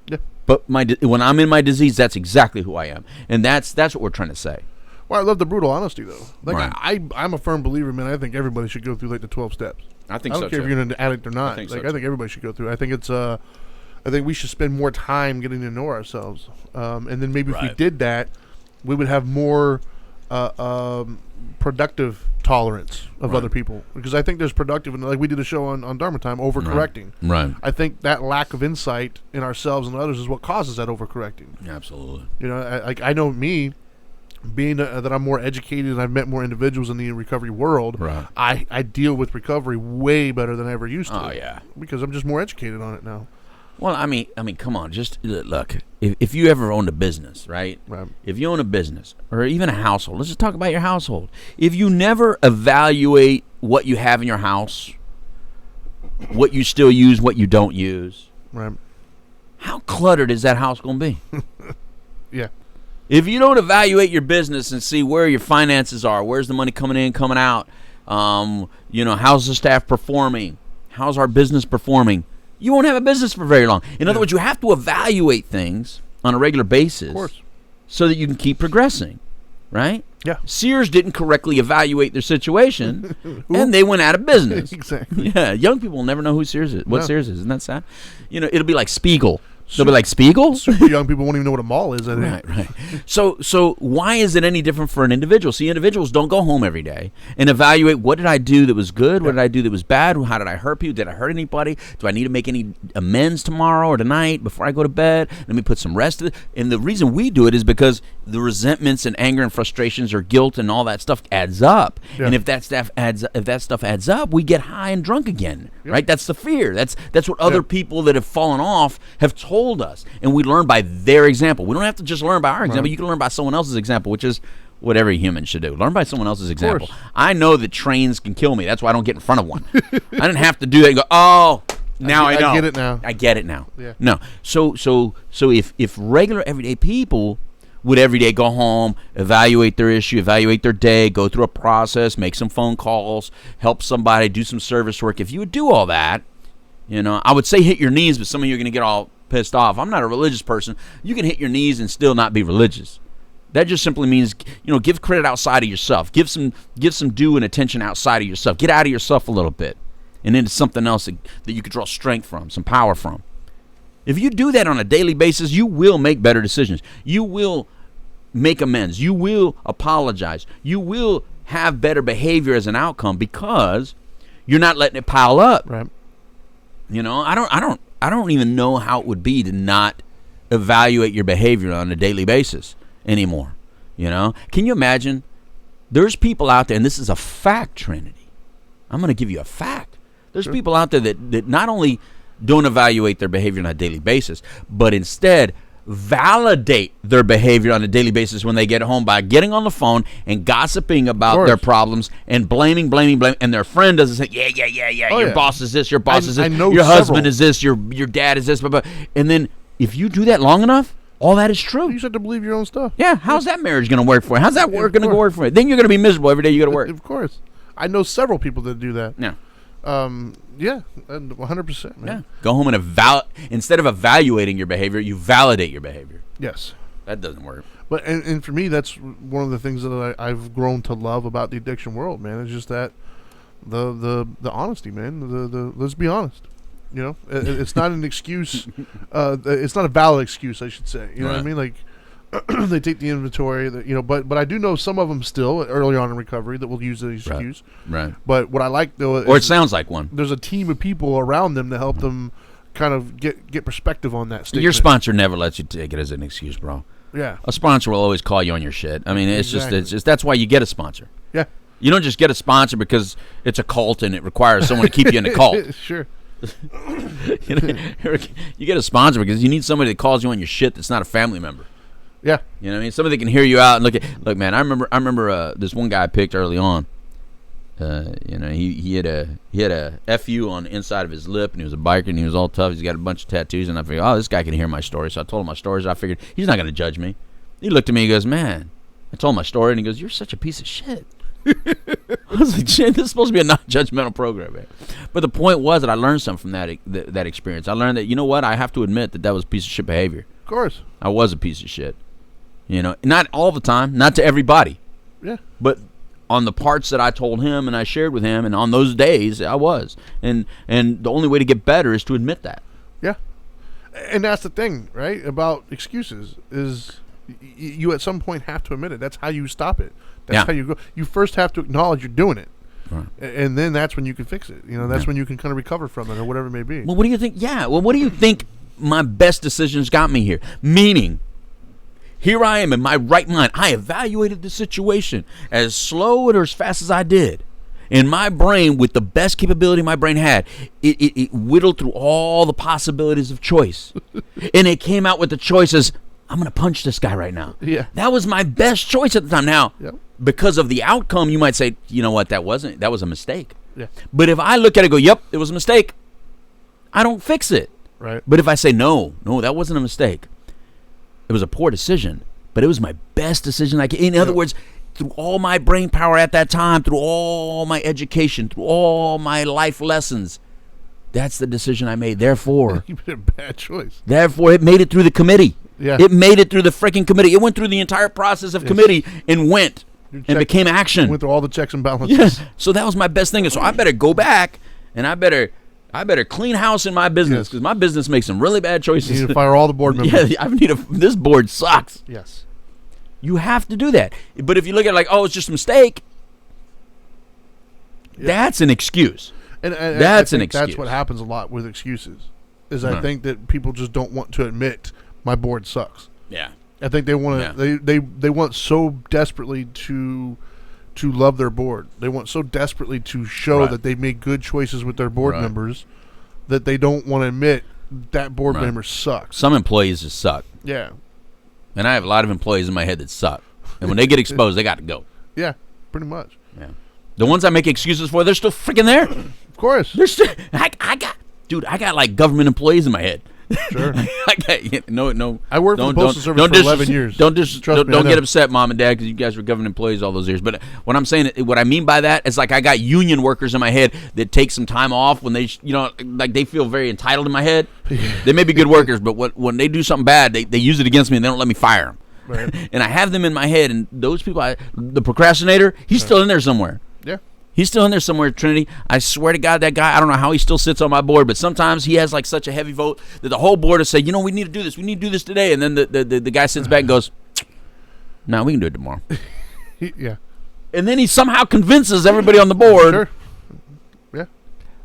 Yeah. But when I'm in my disease, that's exactly who I am. And that's what we're trying to say. Well, I love the brutal honesty though. Like Right. I'm a firm believer, man. I think everybody should go through like the 12 steps. I think I don't care if you're an addict or not. I think everybody should go through. I think it's I think we should spend more time getting to know ourselves. And then maybe if we did that, we would have more productive tolerance of other people. Because I think there's productive, and like we did a show on Dharma Time, overcorrecting. Right. I think that lack of insight in ourselves and others is what causes that overcorrecting. Absolutely. You know, I know me, being that I'm more educated and I've met more individuals in the recovery world, Right. I deal with recovery way better than I ever used to. Oh, yeah. Because I'm just more educated on it now. Well, I mean, come on. Just look. If you ever owned a business, right? Right. If you own a business or even a household, let's just talk about your household. If you never evaluate what you have in your house, what you still use, what you don't use, Right. how cluttered is that house going to be? Yeah. If you don't evaluate your business and see where your finances are, where's the money coming in, coming out, how's the staff performing, how's our business performing, you won't have a business for very long. In other words, you have to evaluate things on a regular basis, Of course. so that you can keep progressing, right? Yeah. Sears didn't correctly evaluate their situation, and they went out of business. Exactly. Yeah, young people will never know who Sears is. What No. Sears is? Isn't that sad? It'll be like Spiegel. They'll be like, Spiegel? Super young people won't even know what a mall is. I think. Right. So why is it any different for an individual? See, individuals don't go home every day and evaluate, what did I do that was good? What did I do that was bad? How did I hurt people? Did I hurt anybody? Do I need to make any amends tomorrow or tonight before I go to bed? Let me put some rest. And the reason we do it is because the resentments and anger and frustrations or guilt and all that stuff adds up. Yeah. And if that stuff adds up, we get high and drunk again. Right? That's the fear. That's what other people that have fallen off have told told us, and we learn by their example. We don't have to just learn by our example. Right. You can learn by someone else's example, which is what every human should do. Learn by someone else's example. course. I know that trains can kill me. That's why I don't get in front of one. I didn't have to do that and go, oh, now I know. I get it now. I get it now. Yeah. No. So if regular everyday people would every day go home, evaluate their issue, evaluate their day, go through a process, make some phone calls, help somebody, do some service work. If you would do all that, I would say hit your knees, but some of you are going to get all pissed off. I'm not a religious person. You can hit your knees and still not be religious. That just simply means, give credit outside of yourself. Give some due and attention outside of yourself. Get out of yourself a little bit and into something else that you can draw strength from, some power from. If you do that on a daily basis, you will make better decisions. You will make amends. You will apologize. You will have better behavior as an outcome because you're not letting it pile up. Right. I don't even know how it would be to not evaluate your behavior on a daily basis anymore. Can you imagine? There's people out there, and this is a fact, Trinity. I'm going to give you a fact. There's people out there that not only don't evaluate their behavior on a daily basis, but instead validate their behavior on a daily basis when they get home by getting on the phone and gossiping about their problems and blaming, and their friend doesn't say, yeah, your boss is this, your boss is this, your husband is this, your dad is this, blah. And then if you do that long enough, all that is true. You just have to believe your own stuff. Yeah, how's that marriage going to work for you? How's that work going to work for you? Then you're going to be miserable every day you go to work. Of course. I know several people that do that. Yeah. Yeah, 100%, man. Yeah. Go home and instead of evaluating your behavior, you validate your behavior. Yes. That doesn't work. But and for me, that's one of the things that I've grown to love about the addiction world, man. It's just that the honesty, man. The let's be honest. It's not an excuse. It's not a valid excuse, I should say. You know what I mean? Like they take the inventory, but I do know some of them still early on in recovery that will use the excuse. Right. But what I like though, or it sounds like one. There's a team of people around them to help them kind of get perspective on that statement. Your sponsor never lets you take it as an excuse, bro. Yeah. A sponsor will always call you on your shit. I mean, it's just that's why you get a sponsor. Yeah. You don't just get a sponsor because it's a cult and it requires someone to keep you in the cult. Sure. You get a sponsor because you need somebody that calls you on your shit that's not a family member. Yeah. You know what I mean? Somebody that can hear you out and look, man, I remember this one guy I picked early on. He had a FU on the inside of his lip, and he was a biker, and he was all tough. He's got a bunch of tattoos, and I figured, this guy can hear my story. So I told him my stories. I figured he's not going to judge me. He looked at me, and he goes, man, I told him my story, and he goes, you're such a piece of shit. I was like, shit, this is supposed to be a non-judgmental program, man. But the point was that I learned something from that experience. I learned that, you know what, I have to admit that was a piece of shit behavior. Of course. I was a piece of shit. Not all the time, not to everybody. Yeah. But on the parts that I told him and I shared with him, and on those days, I was. And the only way to get better is to admit that. Yeah. And that's the thing, right, about excuses is you at some point have to admit it. That's how you stop it. That's how you go. You first have to acknowledge you're doing it. Right. And then that's when you can fix it. That's when you can kind of recover from it or whatever it may be. Well, what do you think? Yeah. Well, what do you think my best decisions got me here? Meaning, here I am in my right mind. I evaluated the situation as slow or as fast as I did. In my brain, with the best capability my brain had, it whittled through all the possibilities of choice. And it came out with the choices, I'm going to punch this guy right now. Yeah. That was my best choice at the time. Now, because of the outcome, you might say, you know what, that was a mistake. Yeah. But if I look at it and go, yep, it was a mistake, I don't fix it. Right. But if I say, no, that wasn't a mistake. It was a poor decision, but it was my best decision. In other words, through all my brain power at that time, through all my education, through all my life lessons, that's the decision I made. Therefore, you made a bad choice. Therefore, it made it through the committee. Yeah. It made it through the freaking committee. It went through the entire process of committee and became action. Went through all the checks and balances. Yes. So that was my best thing. So I better go back and I better clean house in my business because my business makes some really bad choices. You need to fire all the board members. Yeah, this board sucks. Yes. You have to do that. But if you look at it like, it's just a mistake, that's an excuse. And that's an excuse. That's what happens a lot with excuses. I think that people just don't want to admit my board sucks. Yeah. I think they want to. They want so desperately to love their board. They want so desperately to show that they made good choices with their board members that they don't want to admit that board member sucks. Some employees just suck. Yeah. And I have a lot of employees in my head that suck. And when they get exposed, they got to go. Yeah, pretty much. Yeah. The ones I make excuses for, they're still freaking there. Of course. They're still, I got like government employees in my head. Sure. No. I worked for the Postal Service for 11 years. Don't get upset, Mom and Dad, because you guys were government employees all those years. But what I'm saying, what I mean by that is like I got union workers in my head that take some time off when they, like they feel very entitled in my head. They may be good workers, but when they do something bad, they use it against me and they don't let me fire them. Right. And I have them in my head, and those people, the procrastinator, he's still in there somewhere. Yeah. He's still in there somewhere, Trinity. I swear to God, that guy, I don't know how he still sits on my board, but sometimes he has like such a heavy vote that the whole board will say, we need to do this. We need to do this today. And then the guy sits back and goes, no, we can do it tomorrow. Yeah. And then he somehow convinces everybody on the board. Sure. Yeah.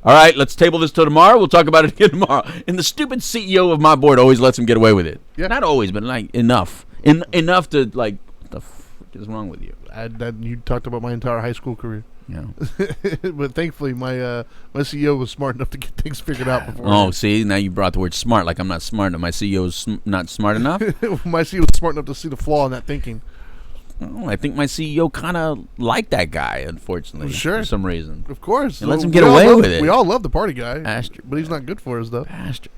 All right, let's table this till tomorrow. We'll talk about it again tomorrow. And the stupid CEO of my board always lets him get away with it. Yeah. Not always, but like enough. Enough to like, what the fuck is wrong with you? You talked about my entire high school career. Yeah. But thankfully, my CEO was smart enough to get things figured out before. Oh, see, now you brought the word smart. Like I'm not smart enough. My CEO's not smart enough. My CEO was smart enough to see the flaw in that thinking. Oh, I think my CEO kind of liked that guy, unfortunately. Sure. For some reason. Of course. It lets him get away with it. We all love the party guy. Bastard. But he's not good for us, though. Bastard.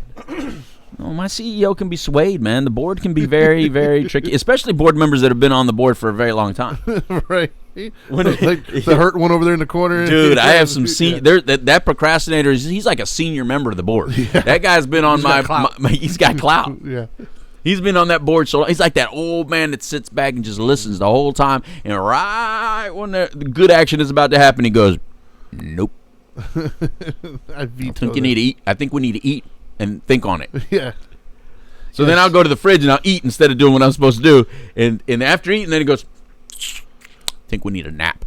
No, my CEO can be swayed, man. The board can be very, very tricky, especially board members that have been on the board for a very long time. Right. The hurt one over there in the corner. Dude, I have some that procrastinator, he's like a senior member of the board. Yeah. That guy's been on he's got clout. Yeah. He's been on that board so long. He's like that old man that sits back and just listens the whole time. And right when the good action is about to happen, he goes, nope. I think you need to eat. I think we need to eat and think on it. Yeah. So then I'll go to the fridge and I'll eat instead of doing what I'm supposed to do. And after eating, then he goes, I think we need a nap.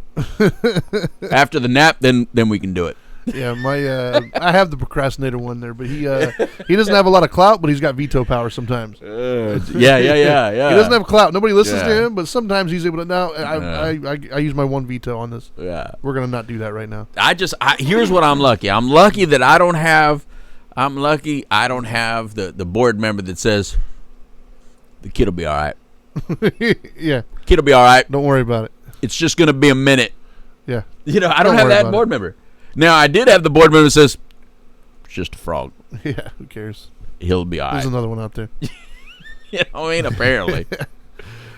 After the nap, then we can do it. Yeah, I have the procrastinator one there, but he doesn't have a lot of clout, but he's got veto power sometimes. Yeah. He doesn't have clout. Nobody listens to him, but sometimes he's able to. Now I use my one veto on this. Yeah, we're gonna not do that right now. Here's what I'm lucky. I'm lucky that I don't have. I'm lucky I don't have the board member that says the kid will be all right. Yeah, kid will be all right. Don't worry about it. It's just gonna be a minute. Yeah, I don't have that board member. Now, I did have the board member that says, it's just a frog. Yeah, who cares? He'll be all right. There's another one out there. Apparently.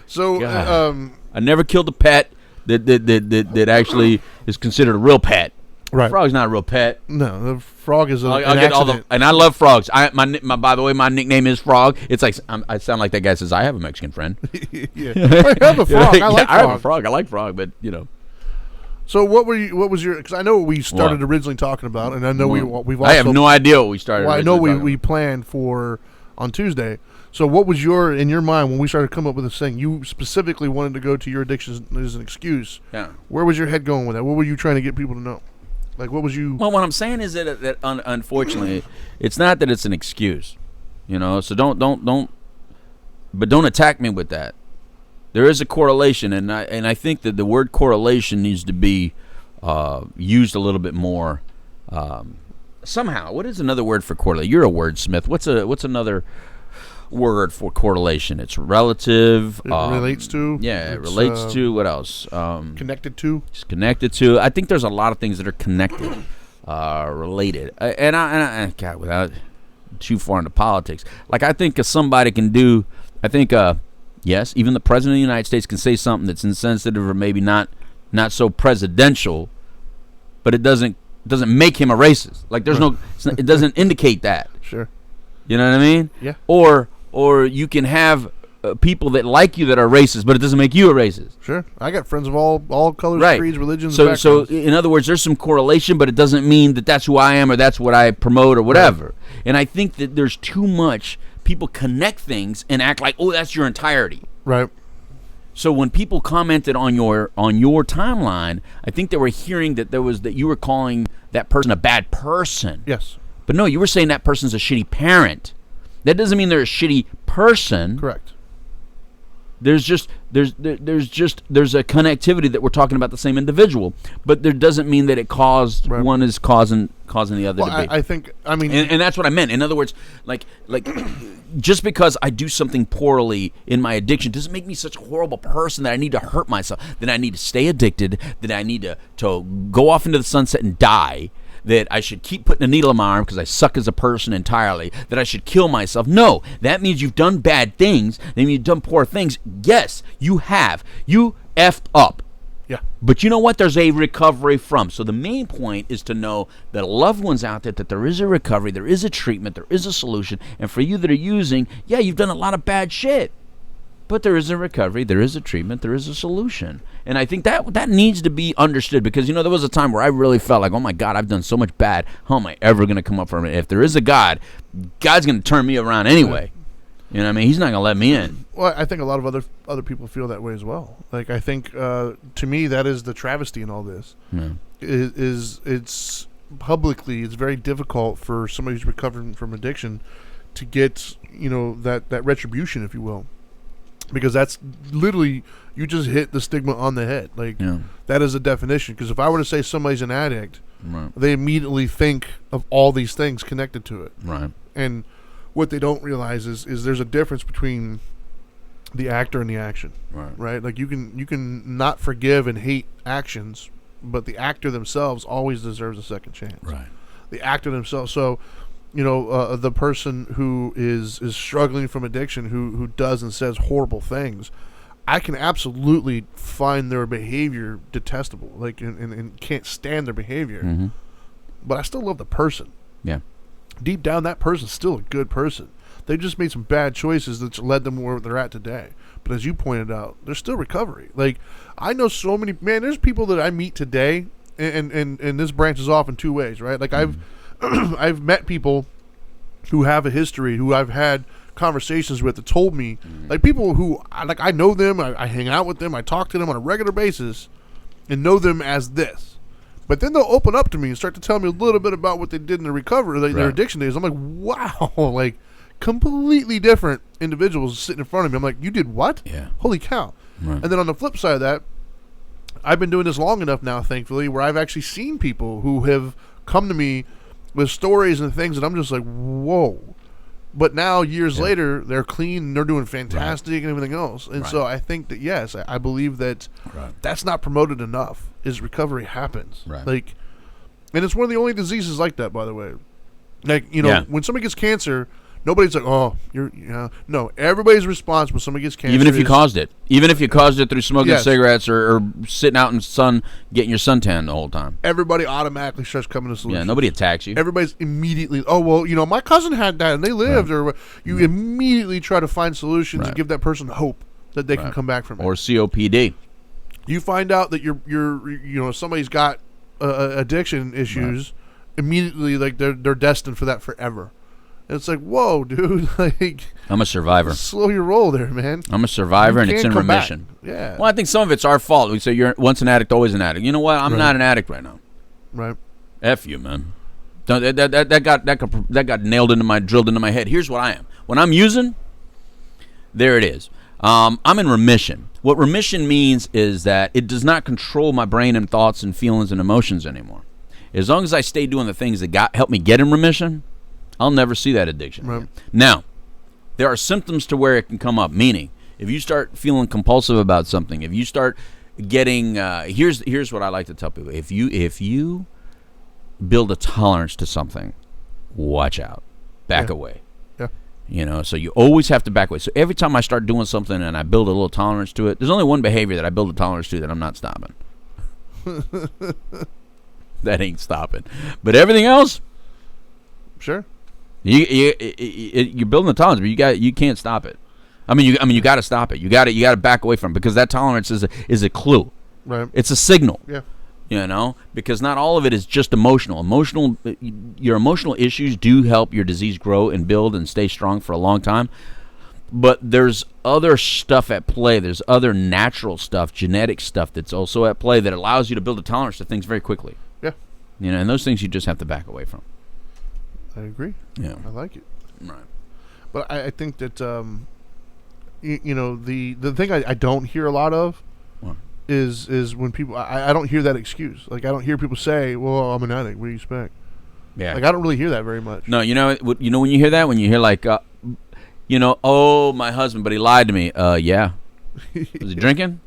So, I never killed a pet that actually is considered a real pet. Right. Frog's not a real pet. No, the frog is an get accident. and I love frogs. By the way, my nickname is Frog. It's like I sound like that guy says, I have a Mexican friend. Yeah. I have a frog. I have a frog. I like frog, but, So what was your? Because I know what we started originally talking about, and I know we've. Also, I have no idea what we started. Well, I know we planned for on Tuesday. So what was in your mind when we started coming up with this thing? You specifically wanted to go to your addiction as an excuse. Yeah. Where was your head going with that? What were you trying to get people to know? Like, what was you? Well, what I'm saying is that unfortunately, it's not that it's an excuse. So don't attack me with that. There is a correlation, and I think that the word correlation needs to be used a little bit more somehow. What is another word for correlation? You're a wordsmith. What's another word for correlation? It's relative. It relates to. Yeah, it relates to. What else? Connected to. It's connected to. I think there's a lot of things that are connected, related. And I God, without too far into politics, like I think somebody can do. I think. Yes, even the president of the United States can say something that's insensitive or maybe not so presidential, but it doesn't make him a racist. Like there's it doesn't indicate that. Sure. You know what I mean? Yeah. Or you can have people that like you that are racist, but it doesn't make you a racist. Sure. I got friends of all colors, creeds, religions. So in other words, there's some correlation, but it doesn't mean that that's who I am or that's what I promote or whatever. Right. And I think that there's too much. People connect things and act like, oh, that's your entirety. Right. So when people commented on your timeline, I think they were hearing that that you were calling that person a bad person. Yes. But no, you were saying that person's a shitty parent. That doesn't mean they're a shitty person. Correct. There's a connectivity that we're talking about the same individual, but there doesn't mean that it caused one is causing the other to be. I think, I mean, and that's what I meant. In other words, like just because I do something poorly in my addiction doesn't make me such a horrible person that I need to hurt myself, that I need to stay addicted, that I need to go off into the sunset and die, that I should keep putting a needle in my arm because I suck as a person entirely, that I should kill myself. No, that means you've done bad things. That means you've done poor things. Yes, you have. You effed up. Yeah. But you know what? There's a recovery from. So the main point is to know that loved ones out there, that there is a recovery, there is a treatment, there is a solution. And for you that are using, yeah, you've done a lot of bad shit. But there is a recovery, there is a treatment, there is a solution. And I think that needs to be understood, because, there was a time where I really felt like, oh my God, I've done so much bad. How am I ever going to come up from it? If there is a God, God's going to turn me around anyway. You know what I mean? He's not going to let me in. Well, I think a lot of other people feel that way as well. Like, I think, to me, that is the travesty in all this. Yeah. It's publicly, it's very difficult for somebody who's recovering from addiction to get, that retribution, if you will. Because that's literally, you just hit the stigma on the head. Like, that is a definition. Because if I were to say somebody's an addict, they immediately think of all these things connected to it. Right. And what they don't realize is there's a difference between the actor and the action. Right? Like, you can not forgive and hate actions, but the actor themselves always deserves a second chance. Right. The actor themselves. So, the person who is struggling from addiction, who does and says horrible things, I can absolutely find their behavior detestable, like, and can't stand their behavior. Mm-hmm. But I still love the person. Yeah. Deep down, that person's still a good person. They just made some bad choices that led them where they're at today. But as you pointed out, there's still recovery. Like, I know so many, there's people that I meet today, and this branches off in two ways, right? Like, I've met people who have a history, who I've had conversations with, that told me, like, people who, I know them, I hang out with them, I talk to them on a regular basis, and know them as this. But then they'll open up to me and start to tell me a little bit about what they did in their recovery, like their addiction days. I'm like, wow, like, completely different individuals sitting in front of me. I'm like, you did what? Yeah. Holy cow. Right. And then on the flip side of that, I've been doing this long enough now, thankfully, where I've actually seen people who have come to me with stories and things that I'm just like, whoa. But now, years later, they're clean and they're doing fantastic and everything else. And so I think that, yes, I believe that that's not promoted enough, is recovery happens. Right. Like, and it's one of the only diseases like that, by the way. Like, when somebody gets cancer, nobody's like, oh, no, everybody's response when somebody gets cancer. Even if you caused it. Even if you caused it through smoking cigarettes or sitting out in the sun getting your suntan the whole time. Everybody automatically starts coming to solutions. Yeah, nobody attacks you. Everybody's immediately, oh, well, my cousin had that and they lived. Or you immediately try to find solutions and give that person hope that they can come back from it. Or COPD. You find out that you're somebody's got addiction issues, immediately, like, they're destined for that forever. It's like, whoa, dude! Like, I'm a survivor. Slow your roll there, man. I'm a survivor, and it's in remission. Back. Yeah. Well, I think some of it's our fault. We say you're once an addict, always an addict. You know what? I'm not an addict right now. Right. F you, man. That got drilled into my head. Here's what I am. When I'm using, there it is. I'm in remission. What remission means is that it does not control my brain and thoughts and feelings and emotions anymore. As long as I stay doing the things that help me get in remission, I'll never see that addiction again. Now, there are symptoms to where it can come up, meaning if you start feeling compulsive about something, if you start getting here's what I like to tell people. If you build a tolerance to something, watch out. Back away. Yeah. So you always have to back away. So every time I start doing something and I build a little tolerance to it, there's only one behavior that I build a tolerance to that I'm not stopping. That ain't stopping. But everything else, sure. You're building a tolerance, but you can't stop it. I mean, you got to stop it. You got to back away from it, because that tolerance is a clue. Right. It's a signal. Yeah. Because not all of it is just emotional. Your emotional issues do help your disease grow and build and stay strong for a long time. But there's other stuff at play. There's other natural stuff, genetic stuff that's also at play that allows you to build a tolerance to things very quickly. Yeah. And those things you just have to back away from. I agree. Yeah. I like it. Right. But I think that the thing I don't hear a lot of is when people, I don't hear that excuse. Like, I don't hear people say, well, I'm an addict, what do you expect? Yeah. Like, I don't really hear that very much. No, when you hear that, when you hear like, oh, my husband, but he lied to me. Yeah. Was he drinking?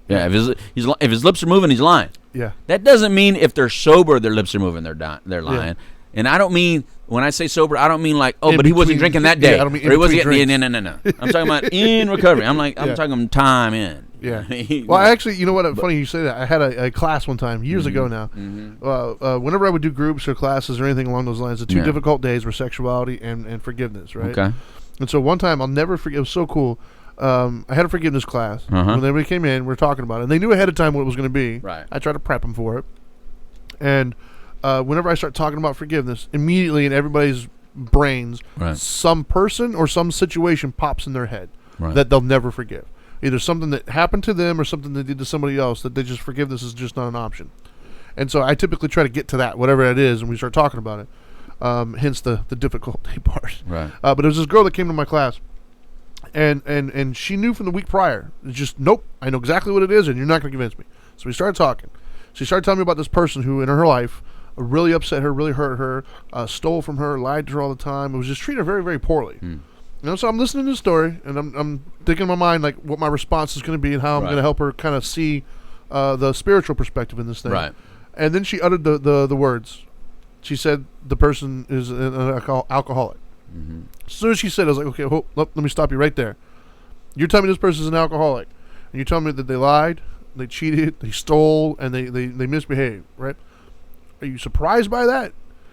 Yeah. If his lips are moving, he's lying. Yeah. That doesn't mean if they're sober, their lips are moving, they're lying. Yeah. And I don't mean, when I say sober, I don't mean like, but he wasn't drinking that day. Yeah, I don't mean or he wasn't drinks. No. I'm talking about in recovery. I'm talking time in. Yeah. Well, actually, you know what? Funny you say that. I had a class one time, years ago now. Whenever I would do groups or classes or anything along those lines, the two difficult days were sexuality and forgiveness, right? Okay. And so one time, I'll never forget, it was so cool. I had a forgiveness class. When everybody came in, we were talking about it. And they knew ahead of time what it was going to be. Right. I tried to prep them for it. And whenever I start talking about forgiveness, immediately in everybody's brains, some person or some situation pops in their head that they'll never forgive. Either something that happened to them or something they did to somebody else that they just forgiveness is just not an option. And so I typically try to get to that, whatever that is, and we start talking about it. Hence the difficulty part. Right. But there was this girl that came to my class, and she knew from the week prior. It's just, nope, I know exactly what it is, and you're not going to convince me. So we started talking. She started telling me about this person who, in her life, really upset her, really hurt her, stole from her, lied to her all the time. It was just treating her very, very poorly. So I'm listening to the story, and I'm thinking in my mind like what my response is going to be and how I'm going to help her kind of see the spiritual perspective in this thing. Right. And then she uttered the words. She said the person is an alcoholic. As soon as she said it, I was like, okay, let me stop you right there. You're telling me this person is an alcoholic, and you're telling me that they lied, they cheated, they stole, and they misbehaved, right? Are you surprised by that?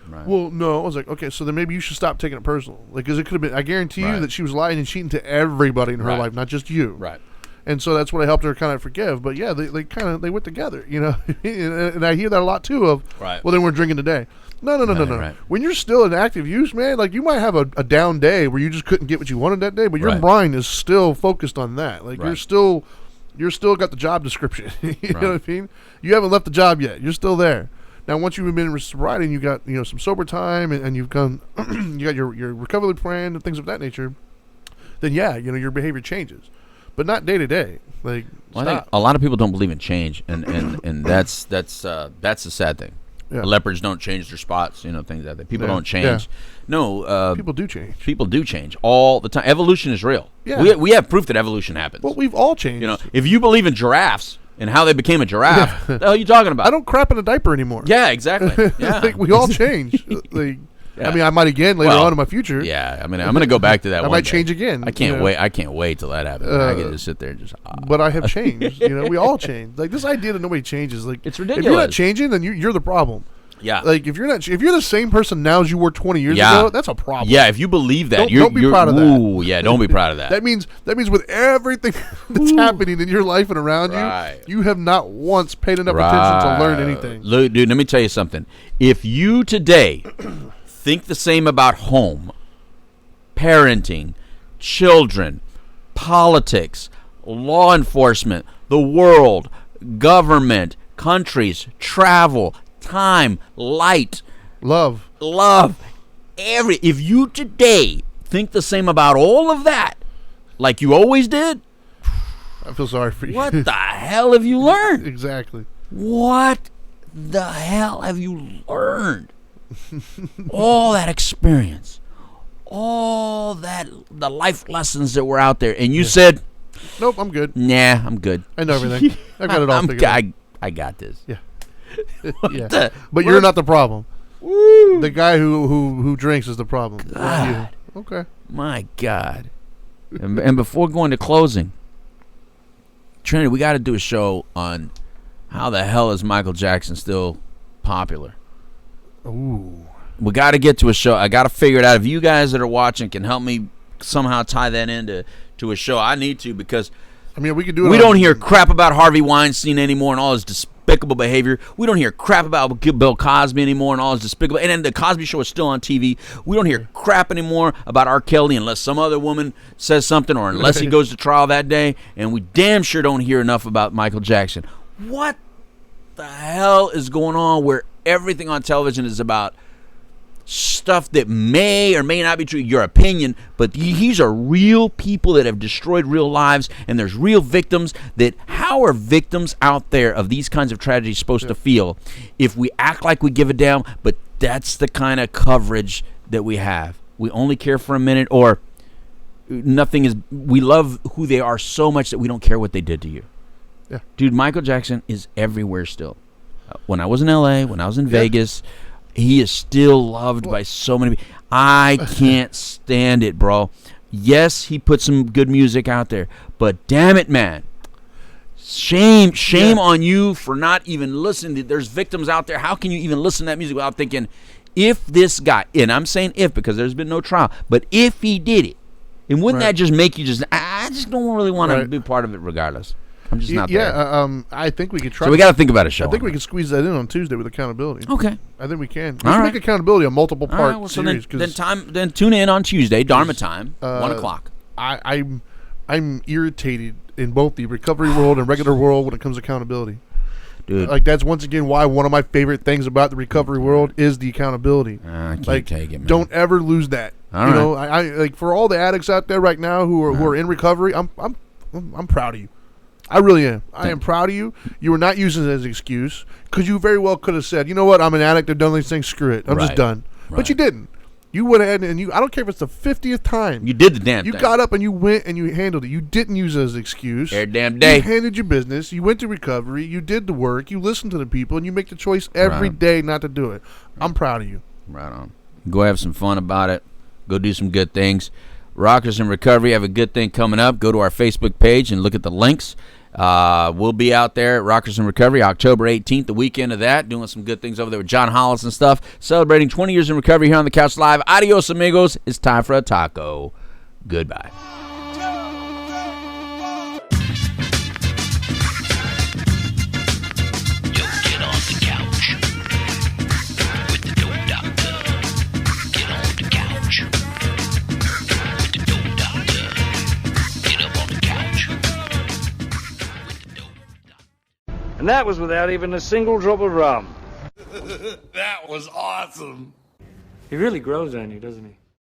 Right. Well, no. I was like, okay, so then maybe you should stop taking it personal. Like, because it could have been, I guarantee you that she was lying and cheating to everybody in her life, not just you. Right. And so that's what I helped her kind of forgive. But yeah, they went together, and I hear that a lot too of, well, then we're drinking today. No. Right. When you're still in active use, man, like you might have a down day where you just couldn't get what you wanted that day, but your mind is still focused on that. Like you're still got the job description. you know what I mean? You haven't left the job yet. You're still there. Now, once you've been in sobriety and you got some sober time and you've gone, you got your recovery plan and things of that nature, then your behavior changes, but not day to day. Like, I think a lot of people don't believe in change, and that's the sad thing. Yeah. Leopards don't change their spots, things like that. People don't change. Yeah. No, people do change. People do change all the time. Evolution is real. Yeah. We have proof that evolution happens. Well, we've all changed. If you believe in giraffes and how they became a giraffe, what the hell are you talking about? I don't crap in a diaper anymore. Yeah, exactly. Yeah. Like, we all change. I mean, I might again later on in my future. Yeah, I mean, I'm going to go back to that. I might change again. I can't wait. I can't wait till that happens. I can just sit there and just. But I have changed. We all change. Like, this idea that nobody changes, like, it's ridiculous. If you're not changing, then you're the problem. Yeah. Like, if you're the same person now as you were 20 years ago, that's a problem. Yeah, if you believe that, don't be proud of that. Ooh, yeah, don't be proud of that. that means with everything that's happening in your life and around you have not once paid enough attention to learn anything. Look, dude, let me tell you something. If you today think the same about home, parenting, children, politics, law enforcement, the world, government, countries, travel, time, light, love, if you today think the same about all of that, like you always did, I feel sorry for you. What the hell have you learned? Exactly. What the hell have you learned? All that experience, all that, the life lessons that were out there, and you said, nope, I'm good. Nah, I'm good. I know everything. I got it all figured out. I got this. Yeah. But you're not the problem. Woo. The guy who drinks is the problem. God. Okay. My God. And before going to closing, Trinity, we got to do a show on how the hell is Michael Jackson still popular. Ooh. We got to get to a show. I got to figure it out. If you guys that are watching can help me somehow tie that into a show, I need to, because I mean, we could do it. We don't hear crap about Harvey Weinstein anymore and all his despicable behavior. We don't hear crap about Bill Cosby anymore and all his despicable. And then the Cosby Show is still on TV. We don't hear crap anymore about R. Kelly unless some other woman says something, or unless he goes to trial that day. And we damn sure don't hear enough about Michael Jackson. What the hell is going on where everything on television is about stuff that may or may not be true, your opinion, but these are real people that have destroyed real lives, and there's real victims. That how are victims out there of these kinds of tragedies supposed to feel if we act like we give a damn, but that's the kind of coverage that we have. We only care for a minute, or nothing is. We love who they are so much that we don't care what they did to you. Yeah. Dude, Michael Jackson is everywhere still. When I was in LA, when I was in Vegas, he is still loved by so many people. I can't stand it, bro. Yes, he put some good music out there, but damn it, man. Shame on you for not even listening. There's victims out there. How can you even listen to that music without thinking, if this guy, and I'm saying if because there's been no trial, but if he did it, and wouldn't that just make you just, I just don't really want to be part of it regardless. I'm just not there. I think we could try. So we got to think about a show. I think we can squeeze that in on Tuesday with accountability. Okay. I think we can. We should make accountability a multiple part series. Then tune in on Tuesday, Dharma time, 1 o'clock. I'm irritated in both the recovery world and regular world when it comes to accountability. Dude. Like, that's once again why one of my favorite things about the recovery world is the accountability. I can't take it, man. Don't ever lose that. All know, I like, for all the addicts out there right now who are in recovery, I'm proud of you. I really am. I am proud of you. You were not using it as an excuse, because you very well could have said, you know what, I'm an addict, I've done these things, screw it, I'm just done. Right. But you didn't. You went ahead and I don't care if it's the 50th time. You did the damn thing. You got up and you went and you handled it. You didn't use it as an excuse. Every damn day. You handled your business. You went to recovery. You did the work. You listened to the people, and you make the choice every day not to do it. I'm proud of you. Right on. Go have some fun about it. Go do some good things. Rockers in Recovery have a good thing coming up. Go to our Facebook page and look at the links. We'll be out there at Rockers in Recovery October 18th, the weekend of that, doing some good things over there with John Hollis and stuff, celebrating 20 years in recovery here on the Couch Live. Adios, amigos. It's time for a taco. Goodbye. And that was without even a single drop of rum. That was awesome. He really grows on you, doesn't he?